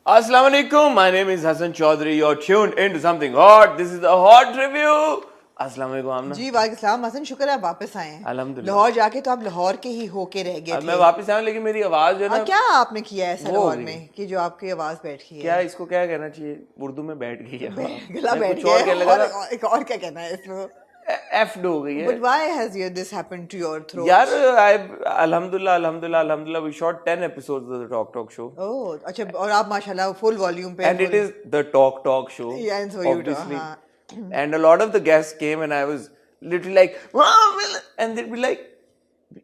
Assalamu alaikum. My name is Hassan Chaudhary. You're tuned into something hot. This is the hot review. Assalamu alaikum आमना। जी वालेकुम हसन, शुक्र है आप वापस आए हैं। अल्हम्दुलिल्लाह। लाहौर जाके तो आप लाहौर के ही होके रह गए थे। मैं वापस आया लेकिन मेरी आवाज जो है ना, क्या आपने किया ऐसा वो हो लाहौर गई। में कि जो आपकी आवाज बैठ गई है? क्या इसको क्या कहना चाहिए? उर्दू में बैठ गई है। गला मैं बैठ कुछ और गया कहने है लगा था। और एक और क्या कहना है इसमें? एफ्ड हो गई है। But why has this happened to your throat? यार अल्हम्दुलिल्लाह we shot 10 episodes of the Talk Show. Oh, अच्छा, और आप माशाल्लाह फुल वॉल्यूम पे। And it is the Talk Show. Yeah, and so you do, obviously. हाँ। And a lot of the guests came and I was literally like, and they'd be like,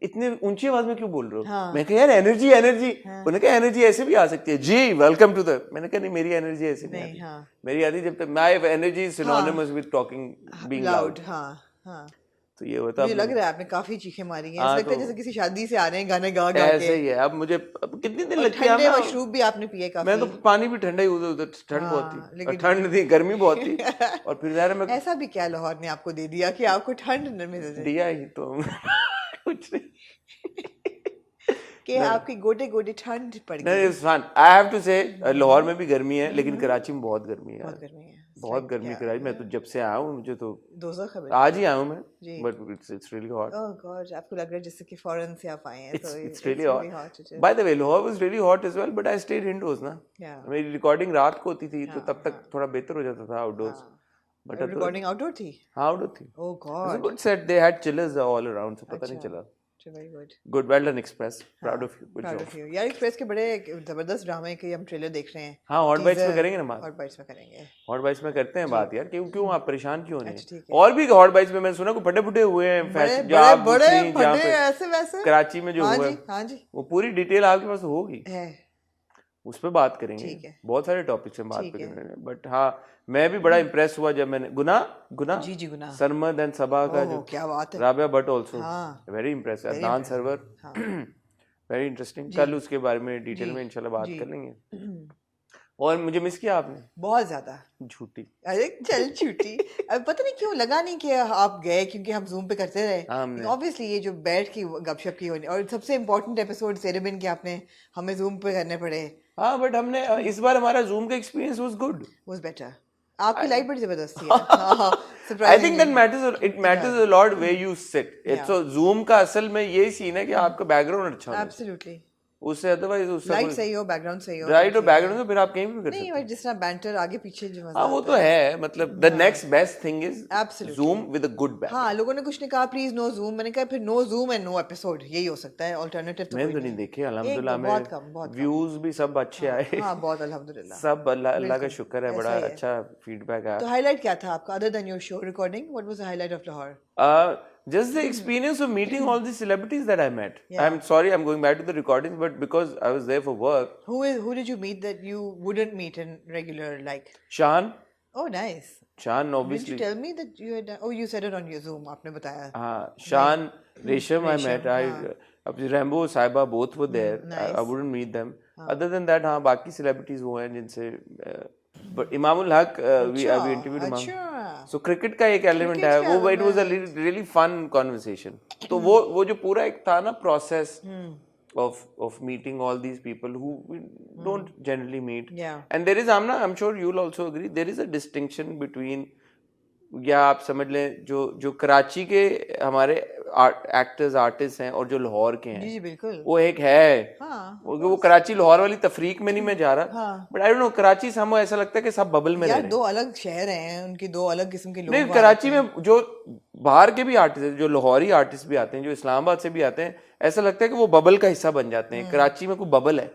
इतने ऊंची आवाज में क्यों बोल रहे हो? हाँ। मैं कहा यार एनर्जी। उन्होंने कहा एनर्जी ऐसे भी आ सकती है। जी वेलकम टू द। मैंने कहा नहीं, मेरी एनर्जी ऐसे नहीं आती। हाँ। मेरी आती जब तक my energy is synonymous with talking being loud. हाँ। तो ये होता मुझे लग रहा है आपने काफी चीखें मारी हैं। हाँ, ऐसा लगता है तो जैसे किसी शादी से आ रहे हैं गाने गा गा के। ऐसे ही है। अब मुझे कितने दिन लगते हैं? ठंडे मशरूब भी आपने पिए काफी। मैं तो पानी भी ठंडा ही, उधर ठंड बहुत थी। और ठंड थी, गर्मी बहुत थी। और फिर ज़ाहिर है मैं ऐसा भी क्या लाहौर ने आपको दे दिया कि आपको ठंड न मिल जाए? दिया ही तो कुछ नहीं कि आपकी गोटे गोटे ठंड पड़ गई। नहीं, it's fun. I have to say Lahore में भी गर्मी है लेकिन कराची में बहुत गर्मी है। बहुत गर्मी है। बहुत गर्मी कराची। मैं तो जब से आया हूँ मुझे तो दोज़ख है। आज ही आया हूँ मैं, but it's really hot. Oh God, आपको लग रहा है जैसे कि फॉरेन से आप आए हैं। तो it's really hot. By the way Lahore was really hot as well, but I stayed indoors ना। मेरी रिकॉर्डिंग रात को होती थी तो तब तक थोड़ा बेहतर हो जाता था आउटडोर्स। बट रिकॉर्डिंग आउटडोर थी? हाँ आउटडोर थी। Oh god, good set. They had chillers all around, so पता नहीं चला। Very good. Good, well done Express. Proud of you. Proud of you यार। एक्सप्रेस के बड़े जबरदस्त ड्रामे के हम ट्रेलर देख रहे हैं। हाँ, हॉट बाइट्स में करेंगे ना बात। हॉट बाइट्स में करेंगे। हॉट बाइट्स में करते हैं बात यार। क्यों आप परेशान क्यों नहीं? अच्छा, और भी हॉट बाइट्स में मैंने सुना को फटे फुटे हुए हैं फैशन जो आप बड़े जहाँ पे ऐसे वैसे कराची में जो हाँ हुआ जी, हाँ जी, वो पूरी डिटेल आपके पास होगी, है। उस पर बात करेंगे। ठीक है। बहुत सारे टॉपिक्स हैं बात पे करने। बट हाँ, मैं भी बड़ा इम्प्रेस हुआ जब मैंने गुना जी गुना सरमद एंड सबा का जो क्या बात है। राबिया भट्ट आल्सो हाँ, very impress. Adnan Sarwar very interesting. कल उसके बारे में डिटेल में इंशाल्लाह बात कर लेंगे। और मुझे मिस किया आपने बहुत ज्यादा। झूठी। अरे चल छुट्टी। अब पता नहीं क्यों लगा नहीं कि आप गए, क्योंकि हम जूम पे करते रहे। ऑब्वियसली ये जो बैठ की गपशप की होनी, और सबसे इम्पोर्टेंट एपिसोड सेरेबिन के आपने हमें जूम पे करने पड़े। हाँ, बट हमने इस बार हमारा जूम का experience was good, was better. आपकी लाइट बड़ी जबरदस्त थी। I think that matters, it matters a lot way you sit. It's so zoom का असल में यही सीन है कि आपका बैकग्राउंड अच्छा हो। एब्सोल्युटली। उससे अदरवाइज उससे लाइट सही हो, बैकग्राउंड सही हो, राइट। और बैकग्राउंड तो फिर आप कहीं भी कर सकते नहीं, और जिस तरह बैंटर आगे पीछे जो मजा। हाँ वो तो है। मतलब the next best thing is Absolutely. Zoom with a good back. हाँ, लोगों ने कुछ नहीं कहा प्लीज नो जूम। मैंने कहा फिर know Zoom and no episode, यही हो सकता है। अल्टरनेटिव तो मैंने तो नहीं देखे अल्हम्दुलिल्लाह। बहुत कम व्यूज भी सब अच्छे आए। हाँ, बहुत अल्हम्दुलिल्लाह। सब अल्लाह का शुक्र है, बड़ा अच्छा फीडबैक आया। तो हाईलाइट क्या था आपका other than your show recording? What was the highlight of Lahore? Just the experience of meeting all these celebrities that I met. I'm sorry, I'm going back to the recordings, but because I was there for work. Who did you meet that you wouldn't meet in regular like? Shan. Oh, nice. Shan, obviously. Did you tell me that you had? Oh, you said it on your Zoom. आपने बताया. हाँ, Shan, Resham, I met. अब Rambo, Saiba, both were there. Nice. I wouldn't meet them. Other than that, हाँ, बाकी celebrities वो हैं जिनसे. But Imamul Haq, we interviewed him. So cricket का एक element है वो, it was a really fun conversation. तो वो जो पूरा एक था ना process of meeting all these people who we don't generally meet. And there is, I'm sure you'll also agree, there is a distinction between, या आप समझ लें जो कराची के हमारे एक्टर्स आर्टिस्ट हैं और जो लाहौर के हैं। जी बिल्कुल। वो एक है। हाँ, वो कराची लाहौर वाली तफरीक में नहीं मैं जा रहा, but I don't no, Karachi से हमें ऐसा लगता है कि सब बबल में रह रहे हैं। दो अलग शहर हैं, उनकी दो अलग किस्म के लोग। नहीं, कराची में जो बाहर के भी आर्टिस्ट हैं, जो लाहौरी आर्टिस्ट भी आते हैं, जो इस्लामाबाद से भी आते हैं, ऐसा लगता है कि वो बबल का हिस्सा बन जाते हैं। कराची में कोई बबल है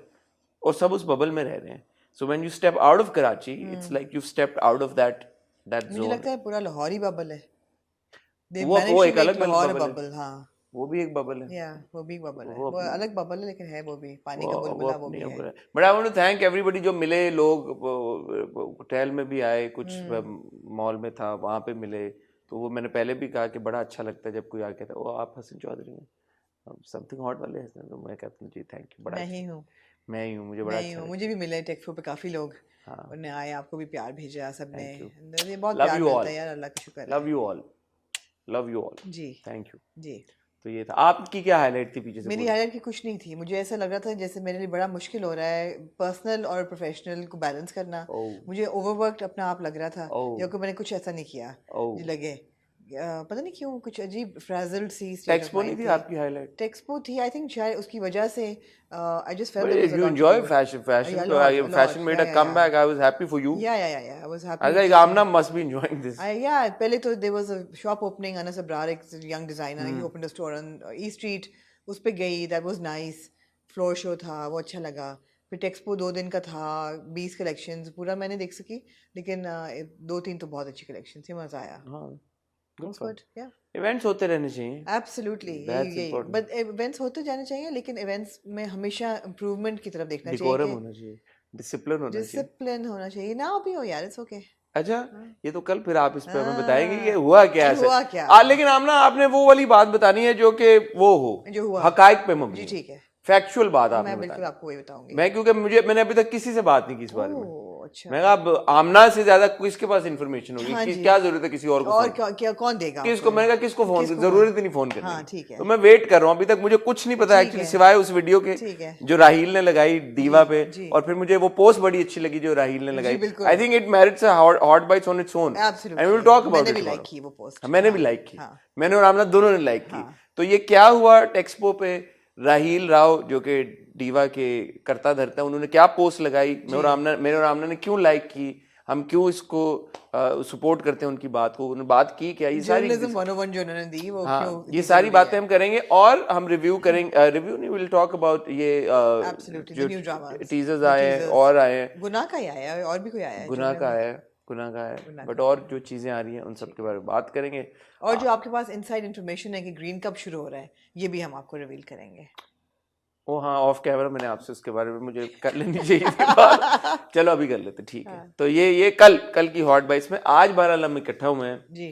और सब उस बबल में रह रहे हैं। So when you step out of Karachi, it's like you stepped out of that zone. मुझे लगता है पूरा लाहौरी बबल है। वो एक अलग बबल। हाँ, वो भी एक बबल है। वो भी बबल है। वो अलग बबल है लेकिन है वो भी पानी का बुलबुला वो भी है। But I want to thank everybody जो मिले। लोग होटल में भी आए, कुछ मॉल में था वहाँ पे मिले। तो वो मैंने पहले भी कहा कि बड़ा अच्छा लगता है जब कोई आके था वो आप हसन चौधरी हैं समथिंग हॉट वाले हसन। तो मैं कहता हूँ जी थैंक यू। बड़ा मैं ही हूँ, मुझे बड़ा अच्छा। मुझे भी मिले टेक्सो पे काफी लोग। उन्हें आए, आपको भी प्यार भेजा सबने। बहुत प्यार मिलता है यार, अल्लाह का शुक्र है। Love you all ji, thank you ji. तो ये था। आपकी क्या हाईलाइट थी पीछे से? मेरी हाईलाइट की कुछ नहीं थी, मुझे ऐसा लग रहा था जैसे मेरे लिए बड़ा मुश्किल हो रहा है पर्सनल और प्रोफेशनल को बैलेंस करना। मुझे ओवरवर्कड अपना आप लग रहा था, जबकि मैंने कुछ ऐसा नहीं किया। मुझे लगे पता नहीं क्यों कुछ अजीब फ्रेजल्ड सी स्टेट ऑफ माइंड थी आपकी हाईलाइट? टेक्सपो थी, आई थिंक शायद उसकी वजह से I just felt But there was if you enjoy fashion, fashion made a comeback. I was happy for you. Yeah, I was happy. I was like, Amna must be enjoying this. Yeah, पहले तो there was a shop opening, Anas Abrar, a young designer, he opened a store on E Street, उस पे गई, that was nice, floor show था, वो अच्छा लगा। फिर टेक्सपो 2 दिन का था, 20 कलेक्शंस, पूरा मैंने देख सकी, लेकिन 2-3 तो बहुत अच्छी कलेक्शन थी, मजा आया। हाँ, good, yeah. इवेंट्स होते रहने चाहिए। Absolutely, यही बट इवेंट्स होते जाने चाहिए, लेकिन इवेंट्स में हमेशा इम्प्रूवमेंट की तरफ देखना चाहिए, डिकोरम होना चाहिए, डिसिप्लिन होना चाहिए ना भी हो यार, इट्स ओके। अच्छा, ये तो कल फिर आप इस पे हमें बताएंगे कि हुआ क्या है। हुआ क्या? लेकिन आमना आपने वो वाली बात बतानी है जो कि वो हो, जो हुआ हकाइक पे मबनी। जी ठीक है, फैक्चुअल बात आपने मैं बिल्कुल आपको वही बताऊंगी। मैं क्योंकि मैंने अभी तक किसी से बात नहीं की इस बारे में। अच्छा। मैं अब आमना से ज्यादा किसके पास इंफॉर्मेशन होगी? हाँ क्या जरूरत है किसी और को? और क्या कौन देगा किसको? मैंने कहा किसको फोन, जरूरत ही नहीं फोन करने। हाँ, ठीक है। तो मैं वेट कर रहा हूँ, अभी तक मुझे कुछ नहीं पता एक्चुअली, सिवाय उस वीडियो के जो राहील ने लगाई दीवा पे, और फिर मुझे वो पोस्ट बड़ी अच्छी लगी जो राहील ने लगाई। I think it merits a hot bites on its own, and we will talk about it. मैंने भी लाइक की, मैंने और आमना दोनों ने लाइक की। तो ये क्या हुआ टेक्सपो पे? राहील राव जो कि डीवा के करता धरता, उन्होंने क्या पोस्ट लगाई, मेरे और आमना ने क्यों लाइक की, हम क्यों इसको सपोर्ट करते हैं उनकी बात को, उन्होंने बात की क्या, ये सारी जो उन्होंने दी वो क्यों, ये सारी बातें हम करेंगे। और हम रिव्यू करेंगे, रिव्यू नहीं, विल टॉक अबाउट ये जो टीजर्स आए और आए, गुनाह का ही आया है, और भी कोई आया है, गुनाह का है, बट और जो चीजें आ रही हैं उन सब के बारे में बात करेंगे। और जो आपके पास इनसाइड इन्फॉर्मेशन है कि ग्रीन कब शुरू हो रहा है, ये भी हम आपको रिवील करेंगे। ओ हाँ, ऑफ कैमरा मैंने आपसे उसके बारे में मुझे कर लेनी चाहिए थी बात। चलो अभी कर लेते, ठीक है। तो ये कल की हॉट बाइट्स में आज 12 हम इकट्ठा हुए हैं जी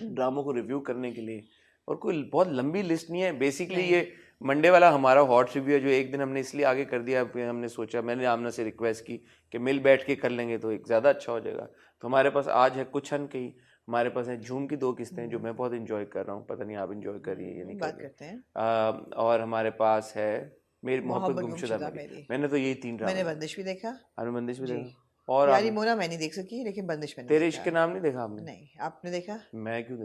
ड्रामों को रिव्यू करने के लिए, और कोई बहुत लंबी लिस्ट नहीं है। बेसिकली ये मंडे वाला हमारा हॉट रिव्यू है, जो एक दिन हमने इसलिए आगे कर दिया, हमने सोचा, मैंने आमना से रिक्वेस्ट की कि मिल बैठ के कर लेंगे तो एक ज़्यादा अच्छा हो जाएगा। तो हमारे पास आज है कुछ हन की, हमारे पास है झूम की 2 किस्तें जो मैं बहुत इंजॉय कर रहा हूँ, पता नहीं आप इंजॉय कर रही है या नहीं बात करते हैं। और हमारे पास है मेरी मोहब्बत गुमशुदा मेरी। मैंने तो यही 3 ड्रामा, मैंने बंदिश भी देखा, बंदिश भी देखा, और यारी मोना मैं नहीं देख सकी, लेकिन बंदिश मैंने तेरे इश्क के नाम नहीं देखा आपने? नहीं, आपने देखा? मैं क्यों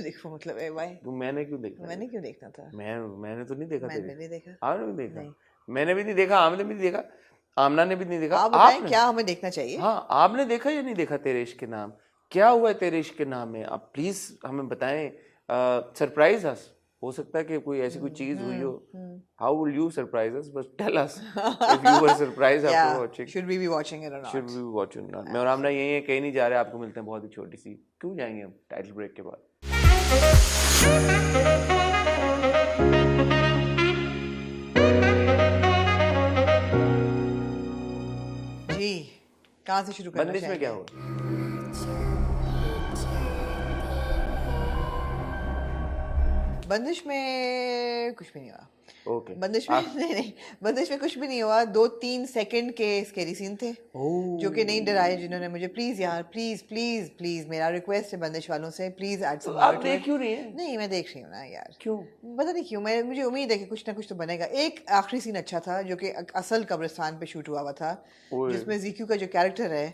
देखूं मतलब व्हाई? मैंने क्यों देखना? मैंने क्यों देखना था? मैंने तो नहीं देखा। मैंने नहीं देखा, आपने भी देखा? मैंने भी नहीं देखा, आमने भी नहीं देखा, आमना ने भी नहीं देखा। आप बताएं क्या हमें देखना चाहिए? हाँ, आपने देखा या नहीं देखा तेरे इश्क के नाम? क्या हुआ है तेरे इश्क के नाम में? आप प्लीज हमें बताएं, सरप्राइज अस। हो सकता है कि कोई ऐसी कोई चीज हुई हो। How will you surprise us? बस tell us if you were surprised after watching. Should we be watching it और not? Should we be watching not? मैं और आमना यही है, कहीं नहीं जा रहे, आपको मिलते हैं बहुत ही छोटी सी, क्यों जाएंगे हम टाइटल ब्रेक के बाद। जी कहाँ से शुरू करना बंदिश में क्या हुआ? बंदिश में कुछ भी नहीं हुआ। Okay. बंदिश में नहीं, बंदिश में कुछ भी नहीं हुआ। 2-3 सेकंड के स्कैरी सीन थे जो कि नहीं डराए, जिन्होंने मुझे प्लीज यार प्लीज मेरा रिक्वेस्ट है बंदिश वालों से, प्लीज ऐड सम। आप देख क्यों रही हैं? नहीं, मैं देख रही हूँ ना यार। क्यों? पता नहीं क्यों, मुझे उम्मीद है कि कुछ ना कुछ तो बनेगा। एक आखिरी सीन अच्छा था जो कि असल कब्रिस्तान पे शूट हुआ था, जिसमें ज़ीक्यू का जो कैरेक्टर है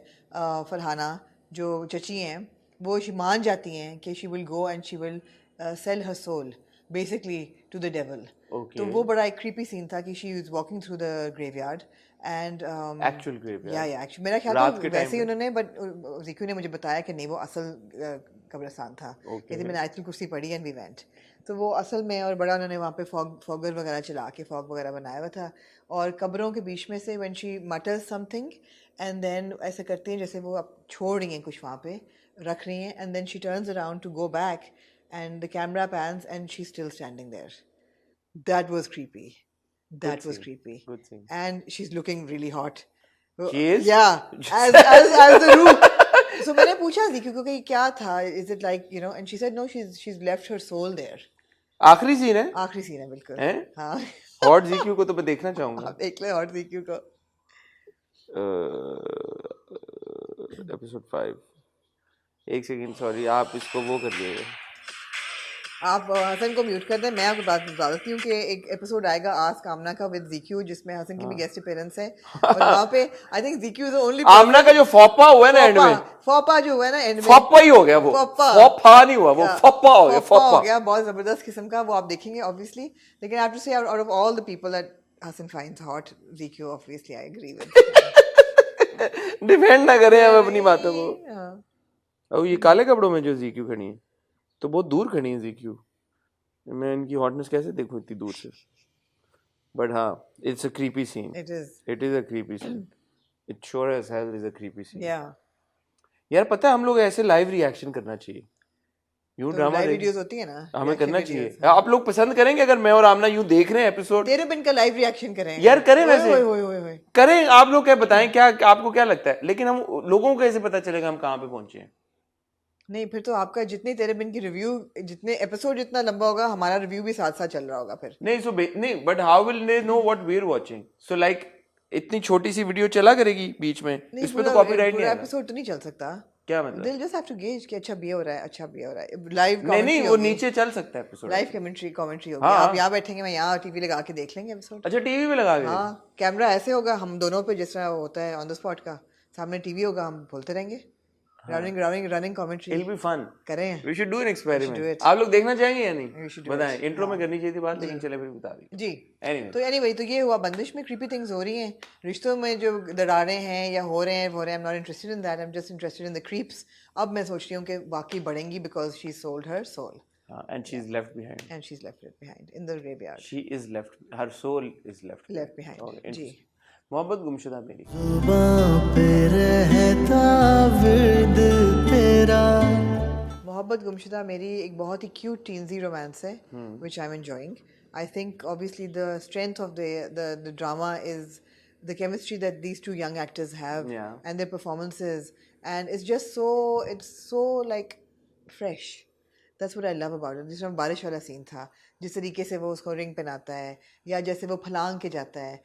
फरहाना, जो चची हैं, वो मान जाती हैं कि she will go and she will sell her soul basically to the devil. Okay. तो वो बड़ा एक creepy scene था कि she was walking through the graveyard and actual graveyard. yeah actually मेरा ख्याल था वैसे ही उन्होंने, but ज़ीक्यू ने मुझे बताया कि नहीं वो असल कब्रिस्तान था। कहते मैंने आयतुल कुर्सी पढ़ी and we went. तो वो असल में, और बड़ा उन्होंने वहाँ पे फॉगर वगैरह चला के फॉग वगैरह बनाया हुआ था, और कब्रों के बीच में से when she mutters something and then ऐसा करती हैं जैसे वो अब छोड़ रही हैं कुछ वहाँ पे रख रही हैं, and then she turns around to go back and the camera pans and she's still standing there. That was creepy. Good scene. And she's looking really hot. She is? Yeah. As the roof. So मैंने पूछा ज़ीक्यू को कि क्या था? Is it like, you know? And she said no, she's left her soul there. आखिरी scene है? आखिरी scene है बिल्कुल। हाँ। हॉट ज़ीक्यू को तो मैं देखना चाहूँगा। आप देख ले हॉट ज़ीक्यू को। एपिसोड 5। एक सेकंड, सॉरी, आप इसको वो कर दिएगा। आप हसन को म्यूट कर दें, मैं आपको बात बता देती हूँ कि एक एपिसोड आएगा आस्क आमना का विद ज़ीक्यू, जिसमें हसन की भी गेस्ट अपीयरेंस है और वहाँ पे I think ZQ is the only Amna का जो फॉपा हुआ है ना एंड में, फॉपा जो हुआ है ना एंड में, फॉपा ही हो गया वो, फॉपा नहीं हुआ वो, फॉपा हो गया, फॉपा हो गया, बहुत जबरदस्त किस्म का, वो आप देखेंगे ऑब्वियसली। लेकिन I have to say out of all the people that Hasan finds hot, ZQ obviously I agree with. Defend ना करें हम अपनी बातों को। अब ये काले कपड़ों में जो ज़ीक्यू खड़ी है तो बहुत दूर खड़ी है ज़ीक्यू, मैं इनकी हॉटनेस कैसे देखूं इतनी दूर से, बट हाँ it's a creepy scene, it is a creepy scene, it sure as hell is a creepy scene. यार पता है हम लोग ऐसे लाइव रिएक्शन करना चाहिए, यूं ड्रामा लाइव वीडियोस होती है ना, हमें करना चाहिए। आप लोग पसंद करेंगे अगर मैं और आमना यूं देख रहे हैं एपिसोड, तेरे बिन का लाइव रिएक्शन करें यार, करें वैसे करें, आप लोग क्या बताएं, क्या आपको क्या लगता है, लेकिन हम लोगों को कैसे पता चलेगा हम कहाँ पे पहुंचे हैं? नहीं फिर तो आपका जितनी तेरे बिन की रिव्यू, जितने एपिसोड जितना लंबा होगा, हमारा रिव्यू भी साथ साथ चल रहा होगा फिर। नहीं सो नहीं, but how will they know what we are watching? So like इतनी छोटी सी वीडियो चला करेगी बीच में, इस पे तो कॉपीराइट नहीं आएगा। एपिसोड तो नहीं चल सकता, क्या मतलब? दिल जस्ट हैव टू गेज कि अच्छा भी हो रहा है, अच्छा भी हो रहा है। लाइव नहीं वो नीचे चल सकता है एपिसोड, लाइव कमेंट्री होगी। आप यहाँ बैठेंगे, मैं यहाँ टीवी लगा के देख लेंगे एपिसोड। अच्छा टीवी पे लगा के? हाँ, कैमरा ऐसे होगा हम दोनों पे, जिस तरह होता है ऑन द स्पॉट का, सामने टीवी होगा, हम बोलते रहेंगे running commentary. It'll be fun. करें, We should do an experiment. आप लोग देखना चाहेंगे या नहीं? बताएं, इंट्रो में करनी चाहिए थी बात, लेकिन चले फिर बता दी जी। Anyway. तो anyway, तो ये हुआ बंदिश में क्रीपी थिंग्स हो रही हैं, रिश्तों में जो दरारें हैं या हो रहे हैं I'm not interested in that, I'm just interested in the creeps। अब मैं सोच रही हूँ कि वाकई बढ़ेंगी because she sold her soul and she's left behind, and she's left it behind in the graveyard। she is left, her soul is left behind। okay, जी। मोहब्बत गुमशुदा मेरी मोहब्बत गुमशुदा मेरी एक बहुत ही क्यूट टीनजी रोमांस है which I'm enjoying। I think obviously the strength of the drama is the chemistry that these two young actors have and their performances, and it's so like fresh। That's what I love about it। जिसमें बारिश वाला scene था, जिस तरीके से वो उसको ring पहनाता है या जैसे वो फलांग के जाता है,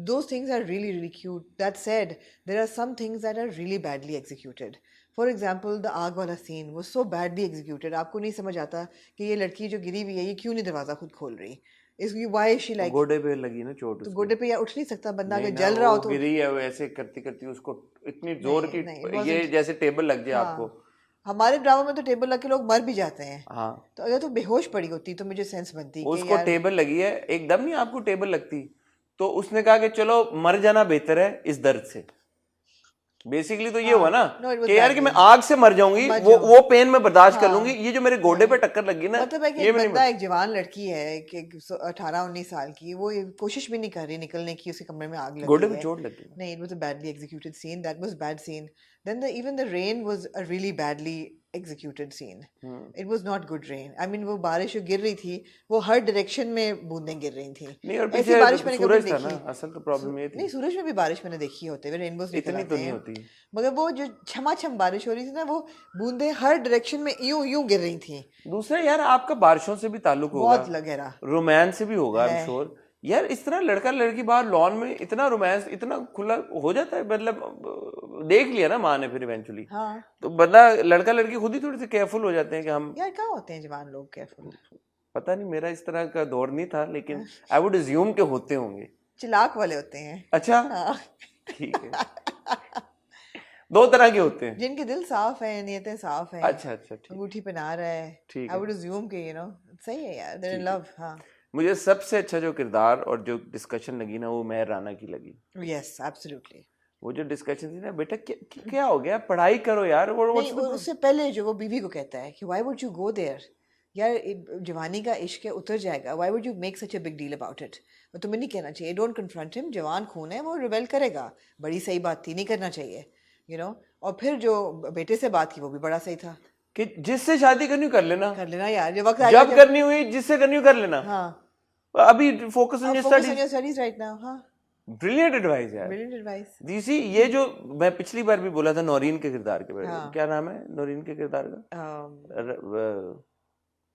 those things are really really cute। That said, there are some things that are really badly executed। For example, the आग वाला scene was so badly executed। आपको नहीं समझ आता कि ये लड़की जो गिरी हुई है ये क्यों नहीं दरवाज़ा खुद खोल रही। इसकी why is she like, गोडे पे लगी ना चोट, तो गोडे पे या उठ नहीं सकता बंदा, अगर जल रहा हो तो। गिरी है वो ऐसे करती करती उसको इतनी जोर की, ये जैसे टेबल लग जाए आपको। हमारे ड्रामा में तो टेबल लग के लोग मर भी जाते हैं। हाँ, तो अगर तो बेहोश पड़ी होती तो मुझे सेंस बनती कि उसको टेबल लगी है, एकदम नहीं आपको टेबल लगती, तो उसने कहा कि चलो मर जाना बेहतर है इस दर्द से। बेसिकली तो ये हुआ ना कि यार कि मैं आग से मर जाऊंगी, वो पेन में बर्दाश्त कर लूंगी, ये जो मेरे गोडे पे टक्कर लगी ना, मतलब है कि एक बंदा, एक जवान लड़की है कि 18-19 साल की, वो कोशिश भी नहीं कर रही निकलने की, उसके कमरे में आग लगी, गोडे पे चोट लगी। नहीं, it was a badly executed scene, that was bad scene। Then even the rain was a really badly executed scene। It was not good rain। I mean वो बारिश जो गिर रही थी वो हर डायरेक्शन में बूंदें गिर रही थी। नहीं, और ऐसी बारिश मैंने कभी देखी ना, असल तो प्रॉब्लम ये थी। नहीं, सूरज में भी बारिश मैंने देखी होते हुए, रेनबोस इतनी तो नहीं होती, मगर वो जो छमाछम बारिश हो रही थी ना, वो बूंदें हर डायरेक्शन में यूं गिर रही थी। दूसरा यार आपका बारिशों से भी ताल्लुक होगा, बहुत गहरा रोमांस से भी होगा, आई एम श्योर। यार इस तरह लड़का लड़की बाहर लॉन में इतना रोमांस इतना खुला हो जाता है, मतलब देख लिया ना माँ ने फिर इवेंचुअली। हाँ। तो बंदा लड़का लड़की खुद ही थोड़े से केयरफुल हो जाते हैं कि हम, यार क्या होते हैं जवान लोग केयरफुल? पता नहीं, मेरा इस तरह का दौर नहीं था, लेकिन आई वुड अज्यूम के होते होंगे, चिलाक वाले होते हैं। अच्छा ठीक है। दो तरह के होते हैं, जिनके दिल साफ है, नियतें साफ हैं। अच्छा अंगूठी पहना रहा है, आई वुड अज्यूम के सही है यार, देयर इन लव। हाँ, मुझे सबसे अच्छा जो किरदार और जो डिस्कशन लगी ना, वो मेहर राना की लगी। Yes absolutely. वो जो डिस्कशन थी ना, बेटा क्या हो गया, पढ़ाई करो यार। उससे पहले जो वो बीवी को कहता है कि why would you go there, यार जवानी का इश्क है, उतर जाएगा, why would you make such a big deal about it. और तुम्हें नहीं कहना चाहिए, डोंट कन्फ्रंट हिम, जवान खून है, वो रिबेल करेगा, बड़ी सही बात थी, नहीं करना चाहिए, और फिर जो बेटे से बात की वो भी बड़ा सही था कि जिससे शादी करनी कर लेना यार, जब करनी हुई जिससे करनी कर लेना। हाँ, अभी focus on your studies right now. हाँ, ब्रिलियंट एडवाइस यार, ब्रिलियंट एडवाइस। दीसी ये जो मैं पिछली बार भी बोला था नौरीन के किरदार के बारे में, क्या नाम है नौरीन के किरदार का?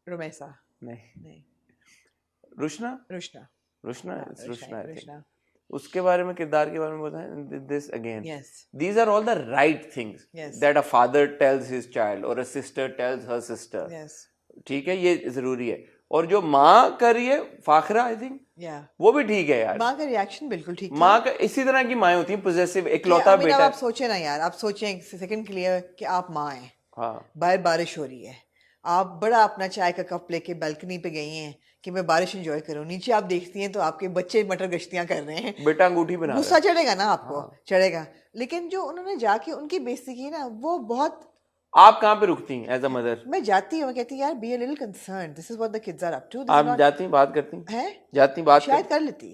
रुमैसा नहीं, रुशना रुशना। उसके बारे में, किरदार के बारे में बताएं। This again, these are all the right things that a father tells his child or a sister tells her sister, ठीक है, ये जरूरी है। और जो माँ कर रही है फाखरा, आई थिंक वो भी ठीक है यार। माँ का रिएक्शन बिल्कुल ठीक था। माँ का इसी तरह की माँ होती है, पोजेसिव, इकलौता बेटा। आप सोचे ना यार, आप सोचें एक सेकंड के लिए कि आप माँ हैं, हाँ, बाहर बारिश हो रही है, आप बड़ा अपना चाय का कप लेके बालकनी पे गई हैं कि मैं बारिश एंजॉय करूं, नीचे आप देखती हैं तो आपके बच्चे मटर गश्तियां कर रहे हैं, बेटा अंगूठी बना, गुस्सा चढ़ेगा ना आपको। चढ़ेगा। लेकिन जो उन्होंने जाके उनकी बेइज्जती की ना, वो बहुत। आप कहाँ पे रुकती हैं एज अ मदर? मैं जाती हूँ, मैं कहती यार be a little concern, this is what the kids are up to. आप जाती हैं, बात करती हैं? जाती बात शायद कर लेती,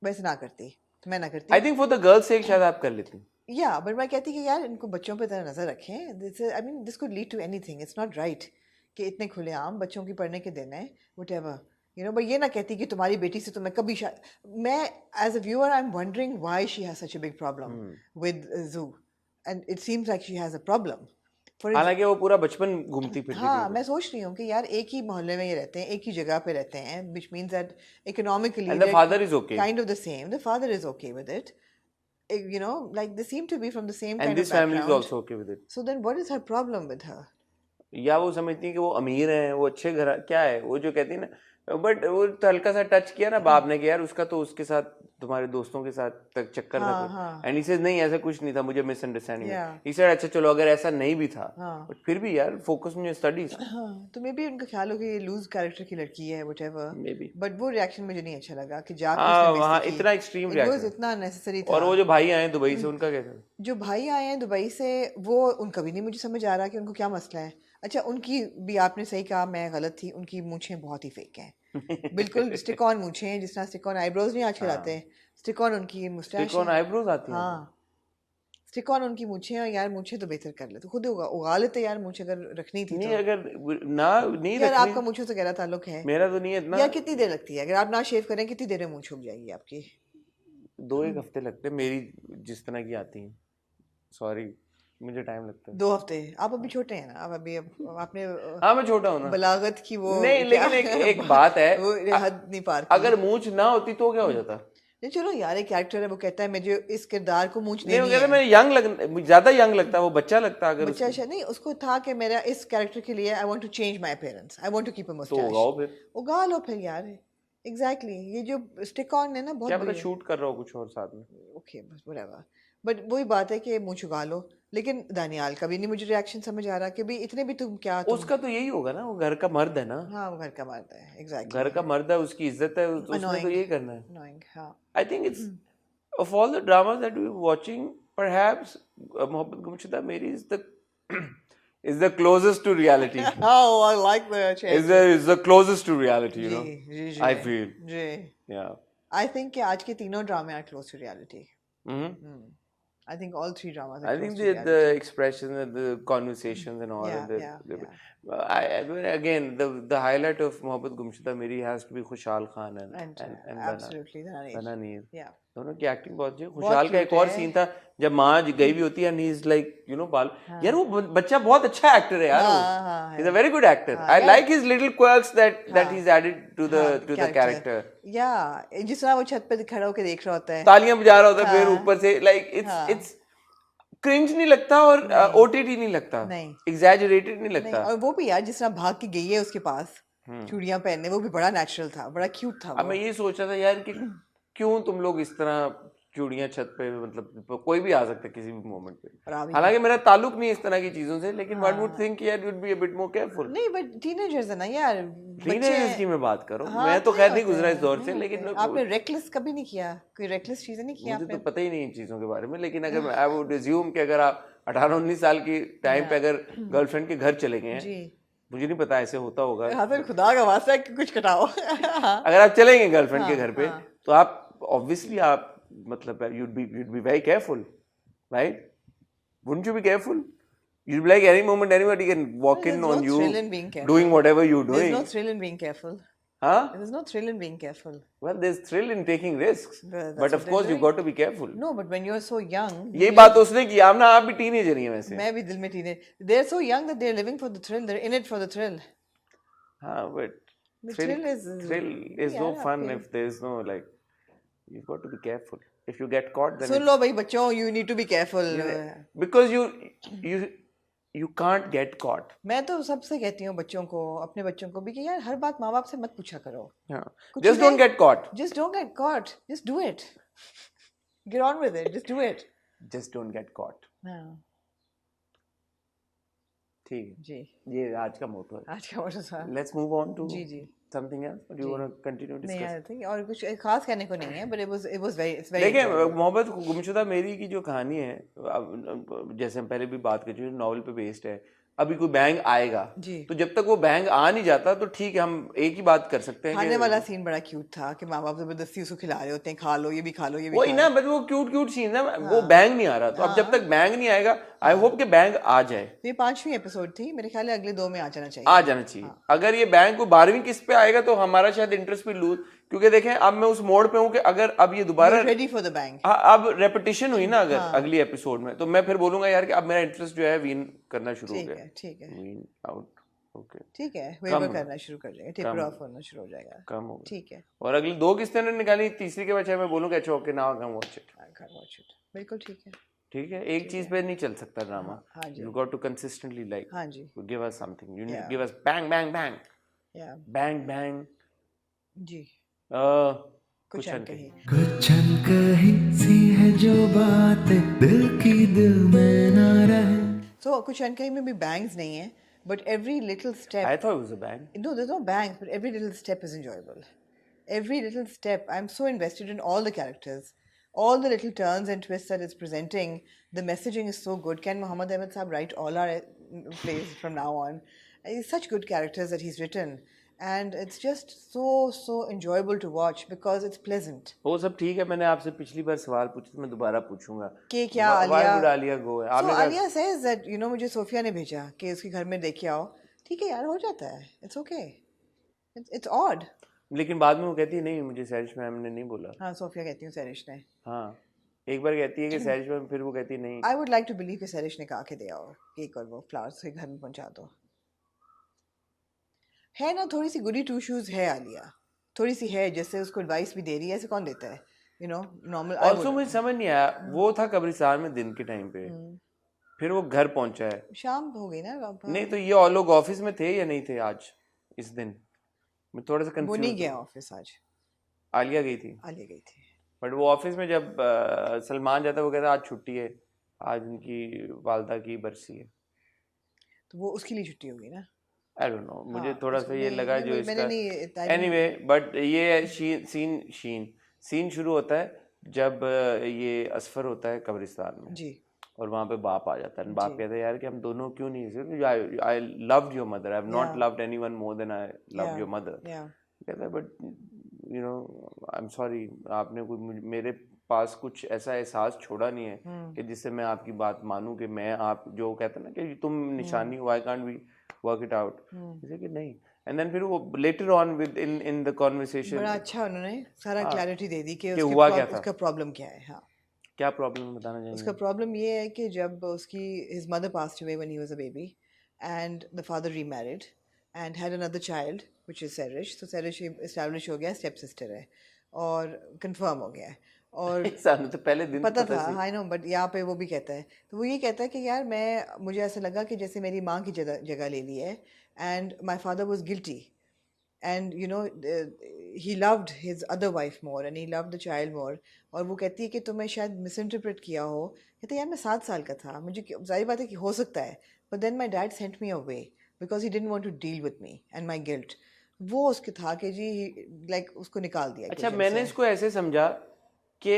वैसे ना करती, मैं ना करती। I think for the girls sake शायद आप कर लेती। या बट मैं कहती कि यार इनको बच्चों पे तरह नजर रखें, this I mean this could lead to anything, it's not right कि इतने खुलेआम बच्चों की पढ़ने के दिन है, व्हाटएवर यू नो। बट ये ना कहती कि तुम्हारी बेटी से तो मैं कभी मैं as a viewer I am wondering why she has such a big problem with जू, and it seems like she has a problem. हालांकि वो पूरा बचपन घूमती फिरती थी। हाँ, मैं सोच रही हूँ कि यार एक ही मोहल्ले में ये रहते हैं, एक ही जगह पे रहते हैं, which means that economically and the father is okay, kind of the same. The father is okay with it. You know, like they seem to be from the same and kind this of family is background. also okay with it. So then what is her problem with her? या वो समझती है कि वो अमीर हैं, वो अच्छे घर, क्या है वो जो कहती है ना, बट वो तो हल्का सा टच किया ना बाप ने कि यार उसका तो उसके साथ तुम्हारे दोस्तों के साथ तक चक्कर था, एंड ही सेड नहीं ऐसा कुछ नहीं था, मुझे मिसअंडरस्टैंडिंग है। ही सेड अच्छा चलो अगर ऐसा नहीं भी था, बट फिर भी यार फोकस ऑन योर स्टडीज। तो मे बी उनका ख्याल हो कि ये लूज कैरेक्टर की लड़की है, व्हाटएवर, मे बी। बट वो रिएक्शन मुझे नहीं अच्छा लगा कि जाके वहाँ इतना एक्सट्रीम रिएक्शन, इतना अननेसेसरी था। और वो जो भाई आए दुबई से, उनका क्या था? जो भाई आए हैं दुबई से, वो उनका भी नहीं मुझे समझ आ रहा कि उनको क्या मसला है। अच्छा, उनकी भी आपने सही कहा, मैं गलत थी, उनकी मूंछें बहुत ही फेक हैं, बिल्कुल स्टिक ऑन मूंछें हैं, जिस तरह स्टिक ऑन आईब्रोज नहीं आजकल आते हैं, स्टिक ऑन उनकी मुस्टैच, स्टिक ऑन आईब्रोज आती हैं। हाँ, स्टिक ऑन उनकी मूंछें। और यार मूंछें तो बेहतर कर लेते, खुद उगा लेते यार मूंछ, अगर रखनी थी नहीं, तो। अगर ना नहीं यार रखनी, आपका मूंछों से गहरा ताल्लुक है, मेरा तो नहीं है इतना। यार कितनी देर लगती है अगर आप ना शेव करें, कितनी देर में मूंछ उग जाएगी आपकी? 2-1 हफ्ते लगते हैं मेरी जिस तरह की आती हैं, सॉरी मुझे टाइम लगता है। 2 हफ्ते? आप अभी छोटे हैं ना, आप अभी आपने हाँ मैं छोटा हूँ ना, बलागत की वो नहीं, लेकिन एक बात है, वो हद नहीं पार की। अगर मूंछ ना होती तो क्या हो जाता? नहीं चलो यार, एक कैरेक्टर है, वो कहता है मुझे इस किरदार को मूंछ नहीं, वो देनी कहता है, मैं यंग ज्यादा यंग लगता है, वो बच्चा लगता अगर बच्चा शायद नहीं, उसको था कि मेरा इस कैरेक्टर के लिए I want to change my appearance, I want to keep a to moustache. उगाओ फिर, उगा लो फिर यार, एग्जैक्टली। ये जो स्टिक ऑन है ना, बहुत क्या पता शूट कर रहा हो कुछ और साथ में। ओके बस व्हाटएवर, बट वही बात है कि मूंछ उगा लो। लेकिन दानियाल का भी नहीं मुझे रिएक्शन समझ आ रहा कि भी इतने भी तुम क्या, उसका तो यही होगा ना, वो घर का मर्द है ना। हाँ, वो घर का मर्द है, एग्जैक्टली, घर का मर्द है, उसकी इज्जत है, उसने तो यही करना है। annoying, हाँ। I think it's of all the dramas that we were watching, perhaps Mohabbat Gumshuda Meri is the closest to reality. Oh, I like the change. Is the closest to reality, you know. जी, I feel. जी। Yeah. I think कि आज के तीनों ड्रामे are close to reality. Mm-hmm. I think all 3 dramas are I close think to reality. the expressions and the conversations and all, Yeah, and yeah. again the highlight of Mohabbat Gumshuda Meri has to be Khushal Khan and absolutely Bana Neer. Yeah. दोनों की acting बहुत अच्छी है। खुशहाल का एक और scene था जब माँ गई भी होती है and he is like you know बाल, यार वो बच्चा बहुत अच्छा एक्टर है यार, he is a very good actor, I like his little quirks that he is added to the character. या जिस तरह वो छत पे खड़ा होकर देख रहा होता है, तालियां बजा रहा होता है, फिर ऊपर से लाइक इट्स क्रिंज नहीं लगता और ओटीटी नहीं लगता, नहीं एग्जैजरेटेड नहीं लगता। और वो भी यार जिस तरह भाग के गई है उसके पास चूड़ियां पहनने, वो भी बड़ा नेचुरल था, बड़ा क्यूट था। अब मैं ये सोच रहा था यार कि क्यों तुम लोग इस तरह चूड़ियां छत पे, मतलब कोई भी आ सकता है किसी भी मोमेंट पे, हालांकि मेरा ताल्लुक नहीं इस तरह की चीजों से, लेकिन वन वुड थिंक यार you would be a bit more careful. नहीं बट टीनेजर्स है ना यार, टीनेजर्स की मैं बात करूं, मैं तो खैर नहीं गुजरा इस दौर से, लेकिन आपने रेकलेस कभी नहीं किया, कोई रेकलेस चीजें नहीं किया मुझे तो पता ही नहीं इन चीजों के बारे में, लेकिन अगर आई वुड अज्यूम कि अगर आप 18-19 साल की टाइम पे अगर गर्लफ्रेंड के घर चले गए हैं, मुझे नहीं पता ऐसे होता होगा, खुदा का वास्ता है कि कुछ कटाओ अगर आप चलेंगे गर्लफ्रेंड के घर पे तो आप ऑब्वियसली आप मतलब you'd be very careful, right? Wouldn't you be careful? You'd be like any moment anybody can walk in on you doing whatever you're doing. There's no thrill in being careful. Huh? There's no thrill in being careful. Well, there's thrill in taking risks, but of course you've got to be careful. No, but when you're so young, ये बात उसने की, आप ना आप भी teenager ही हैं वैसे। मैं भी दिल में teenage, they're so young that they're living for the thrill, they're in it for the thrill. हाँ, but thrill is no fun if there's no like. You've got to be careful. If you get caught, then सुन लो भाई बच्चों, you need to be careful. Because you you can't get caught. मैं तो सबसे कहती हूँ बच्चों को, अपने बच्चों को भी, कि यार हर बात माँ बाप से मत पूछा करो. Just don't get caught. Just don't get caught. Just do it. Get on with it. Just do it. Just don't get caught. हाँ. ठीक है जी. ये आज का मोटो है. आज का मोटो था. Let's move on to ji ji. something else. Do you want to continue discuss? नहीं, I think और कुछ खास कहने को नहीं है, but it was very देखिए मोहब्बत गुमशुदा मेरी की जो कहानी है, जैसे हम पहले भी बात कर चुके, नॉवल पे बेस्ड है. अभी कोई बैंग आएगा तो जब तक वो बैंग आ नहीं जाता तो ठीक है, हम एक ही बात कर सकते हैं. खाने वाला सीन बड़ा क्यूट था कि माँ बाप जबरदस्ती उसको खिला रहे होते हैं, खा लो ये भी खा लो ये भी. वही ना, बट वो क्यूट सीन है. वो बैंग नहीं आ रहा, तो अब जब तक बैंग नहीं आएगा, आई होप कि बैंग आ जाए. ये 5वीं एपिसोड थी, मेरे ख्याल है अगले 2 में आ जाना चाहिए. अगर ये बैंग को 12वीं किस्त पे आएगा तो हमारा शायद इंटरेस्ट भी लूज, क्योंकि देखें अब मैं उस मोड पे हूँ कि अगर अब ये दोबारा रेडी फॉर द बैंग, अब रेपिटेशन हुई ना अगर अगली एपिसोड में, तो मैं फिर बोलूंगा यार कि अब मेरा इंटरेस्ट जो है वीन करना शुरू हो गया. ठीक है वीन आउट. ओके ठीक है, वेवर करना शुरू कर जाएगा, टेपर ऑफ होना शुरू हो जाएगा. कम हो गया. ठीक है. और अगली 2 किस्तें ने निकाली, तीसरी के बजाय मैं बोलूंगा अच्छा okay now come watch it. बिल्कुल ठीक है. ठीक है, एक चीज पे नहीं चल सकता drama. You got to consistently like, हां जी, give us something. You need give us bang bang bang. या बैंग बैंग. जी. कुछ अनकही. कुछ अनकही सी है जो बात दिल की दिल में ना रहे. So कुछ अनकही में भी बैंग्स नहीं है, but every little step. I thought it was a bang. No, there's no bangs, but every little step is enjoyable. Every little step, I'm so invested in all the characters, all the little turns and twists that it's presenting. The messaging is so good. Can Muhammad Ahmed Saab write all our plays from now on? It's such good characters that he's written. And it's just so enjoyable to watch because it's pleasant. वो सब ठीक है, मैंने आपसे पिछली बार सवाल पूछा तो मैं दोबारा पूछूंगा कि क्या आलिया गो है. So Alia says that मुझे सोफिया ने भेजा कि उसके घर में देख के आओ. ठीक है यार, हो जाता है. It's okay. It's odd. लेकिन बाद में वो कहती है नहीं, मुझे सैरिश मैम ने नहीं बोला. हाँ, सोफिया कहती हूँ सैरिश ने. हाँ, एक बार कहती है कि सैरिश मैम, फिर वो कहती है नहीं. I would like to believe कि सैरिश ने कहा के दे आओ केक और वो फ्लावर्स के घर में पहुंचा दो. है ना, थोड़ी सी गुडी टू शूज है आलिया, थोड़ी सी है, जैसे उसको एडवाइस भी दे रही है. ऐसे कौन देता है, नॉर्मल. ऑल्सो मुझे समझ नहीं आया, वो था कब्रिस्तान में दिन के टाइम पे, फिर वो घर पहुंचा है, शाम हो गई ना. नहीं तो ये और लोग ऑफिस में थे या नहीं थे आज इस दिन? मैं थोड़ा सा कंफ्यूज. वो नहीं गया ऑफिस आज, आलिया गई थी. बट वो ऑफिस में जब सलमान जाता है वो कहता है आज छुट्टी है, आज उनकी वालदा की बरसी है, तो वो उसके लिए छुट्टी होगी ना. I don't know, मुझे थोड़ा सा ये लगा जो इसका. एनीवे, बट ये सीन शुरू होता है जब ये असफर होता है कब्रिस्तान में जी, और वहाँ पे बाप आ जाता है. बाप कहता है यार कि हम दोनों क्यों नहीं, I loved your mother, I have not loved anyone more than I loved your mother. कहता है बट आई एम सॉरी, आपने कोई मेरे पास कुछ ऐसा एहसास छोड़ा नहीं है कि जिससे मैं आपकी बात मानूं कि मैं आप जो कहते हैं ना कि तुम निशानी हो, I can't be work it out. जैसे कि नहीं. एंड देन फिर वो later on with in the conversation बड़ा अच्छा उन्होंने सारा क्लैरिटी दे दी कि उसका प्रॉब्लम क्या है. हाँ, क्या प्रॉब्लम बताना चाहिए? उसका प्रॉब्लम ये है कि जब उसकी his mother passed away when he was a baby and the father remarried and had another child which is Sarish. तो सैरिश एस्टैब्लिश हो गया स्टेप सिस्टर है और कंफर्म हो गया है. और तो पहले दिन पता था, आई नो, बट यहाँ पे वो भी कहता है, तो वो ये कहता है कि यार मुझे ऐसा लगा कि जैसे मेरी माँ की जगह ले ली है, and my father was guilty and he loved his other wife more and he loved the child more. और वो कहती है कि तुम्हें शायद मिस इंटरप्रेट किया हो. कहते यार मैं 7 साल का था, मुझे जाहिर बात है कि हो सकता है, but then my dad sent me away because he didn't want to deal with me and my guilt. वो उसके था कि जी लाइक उसको निकाल दिया. अच्छा, मैंने इसको ऐसे समझा कि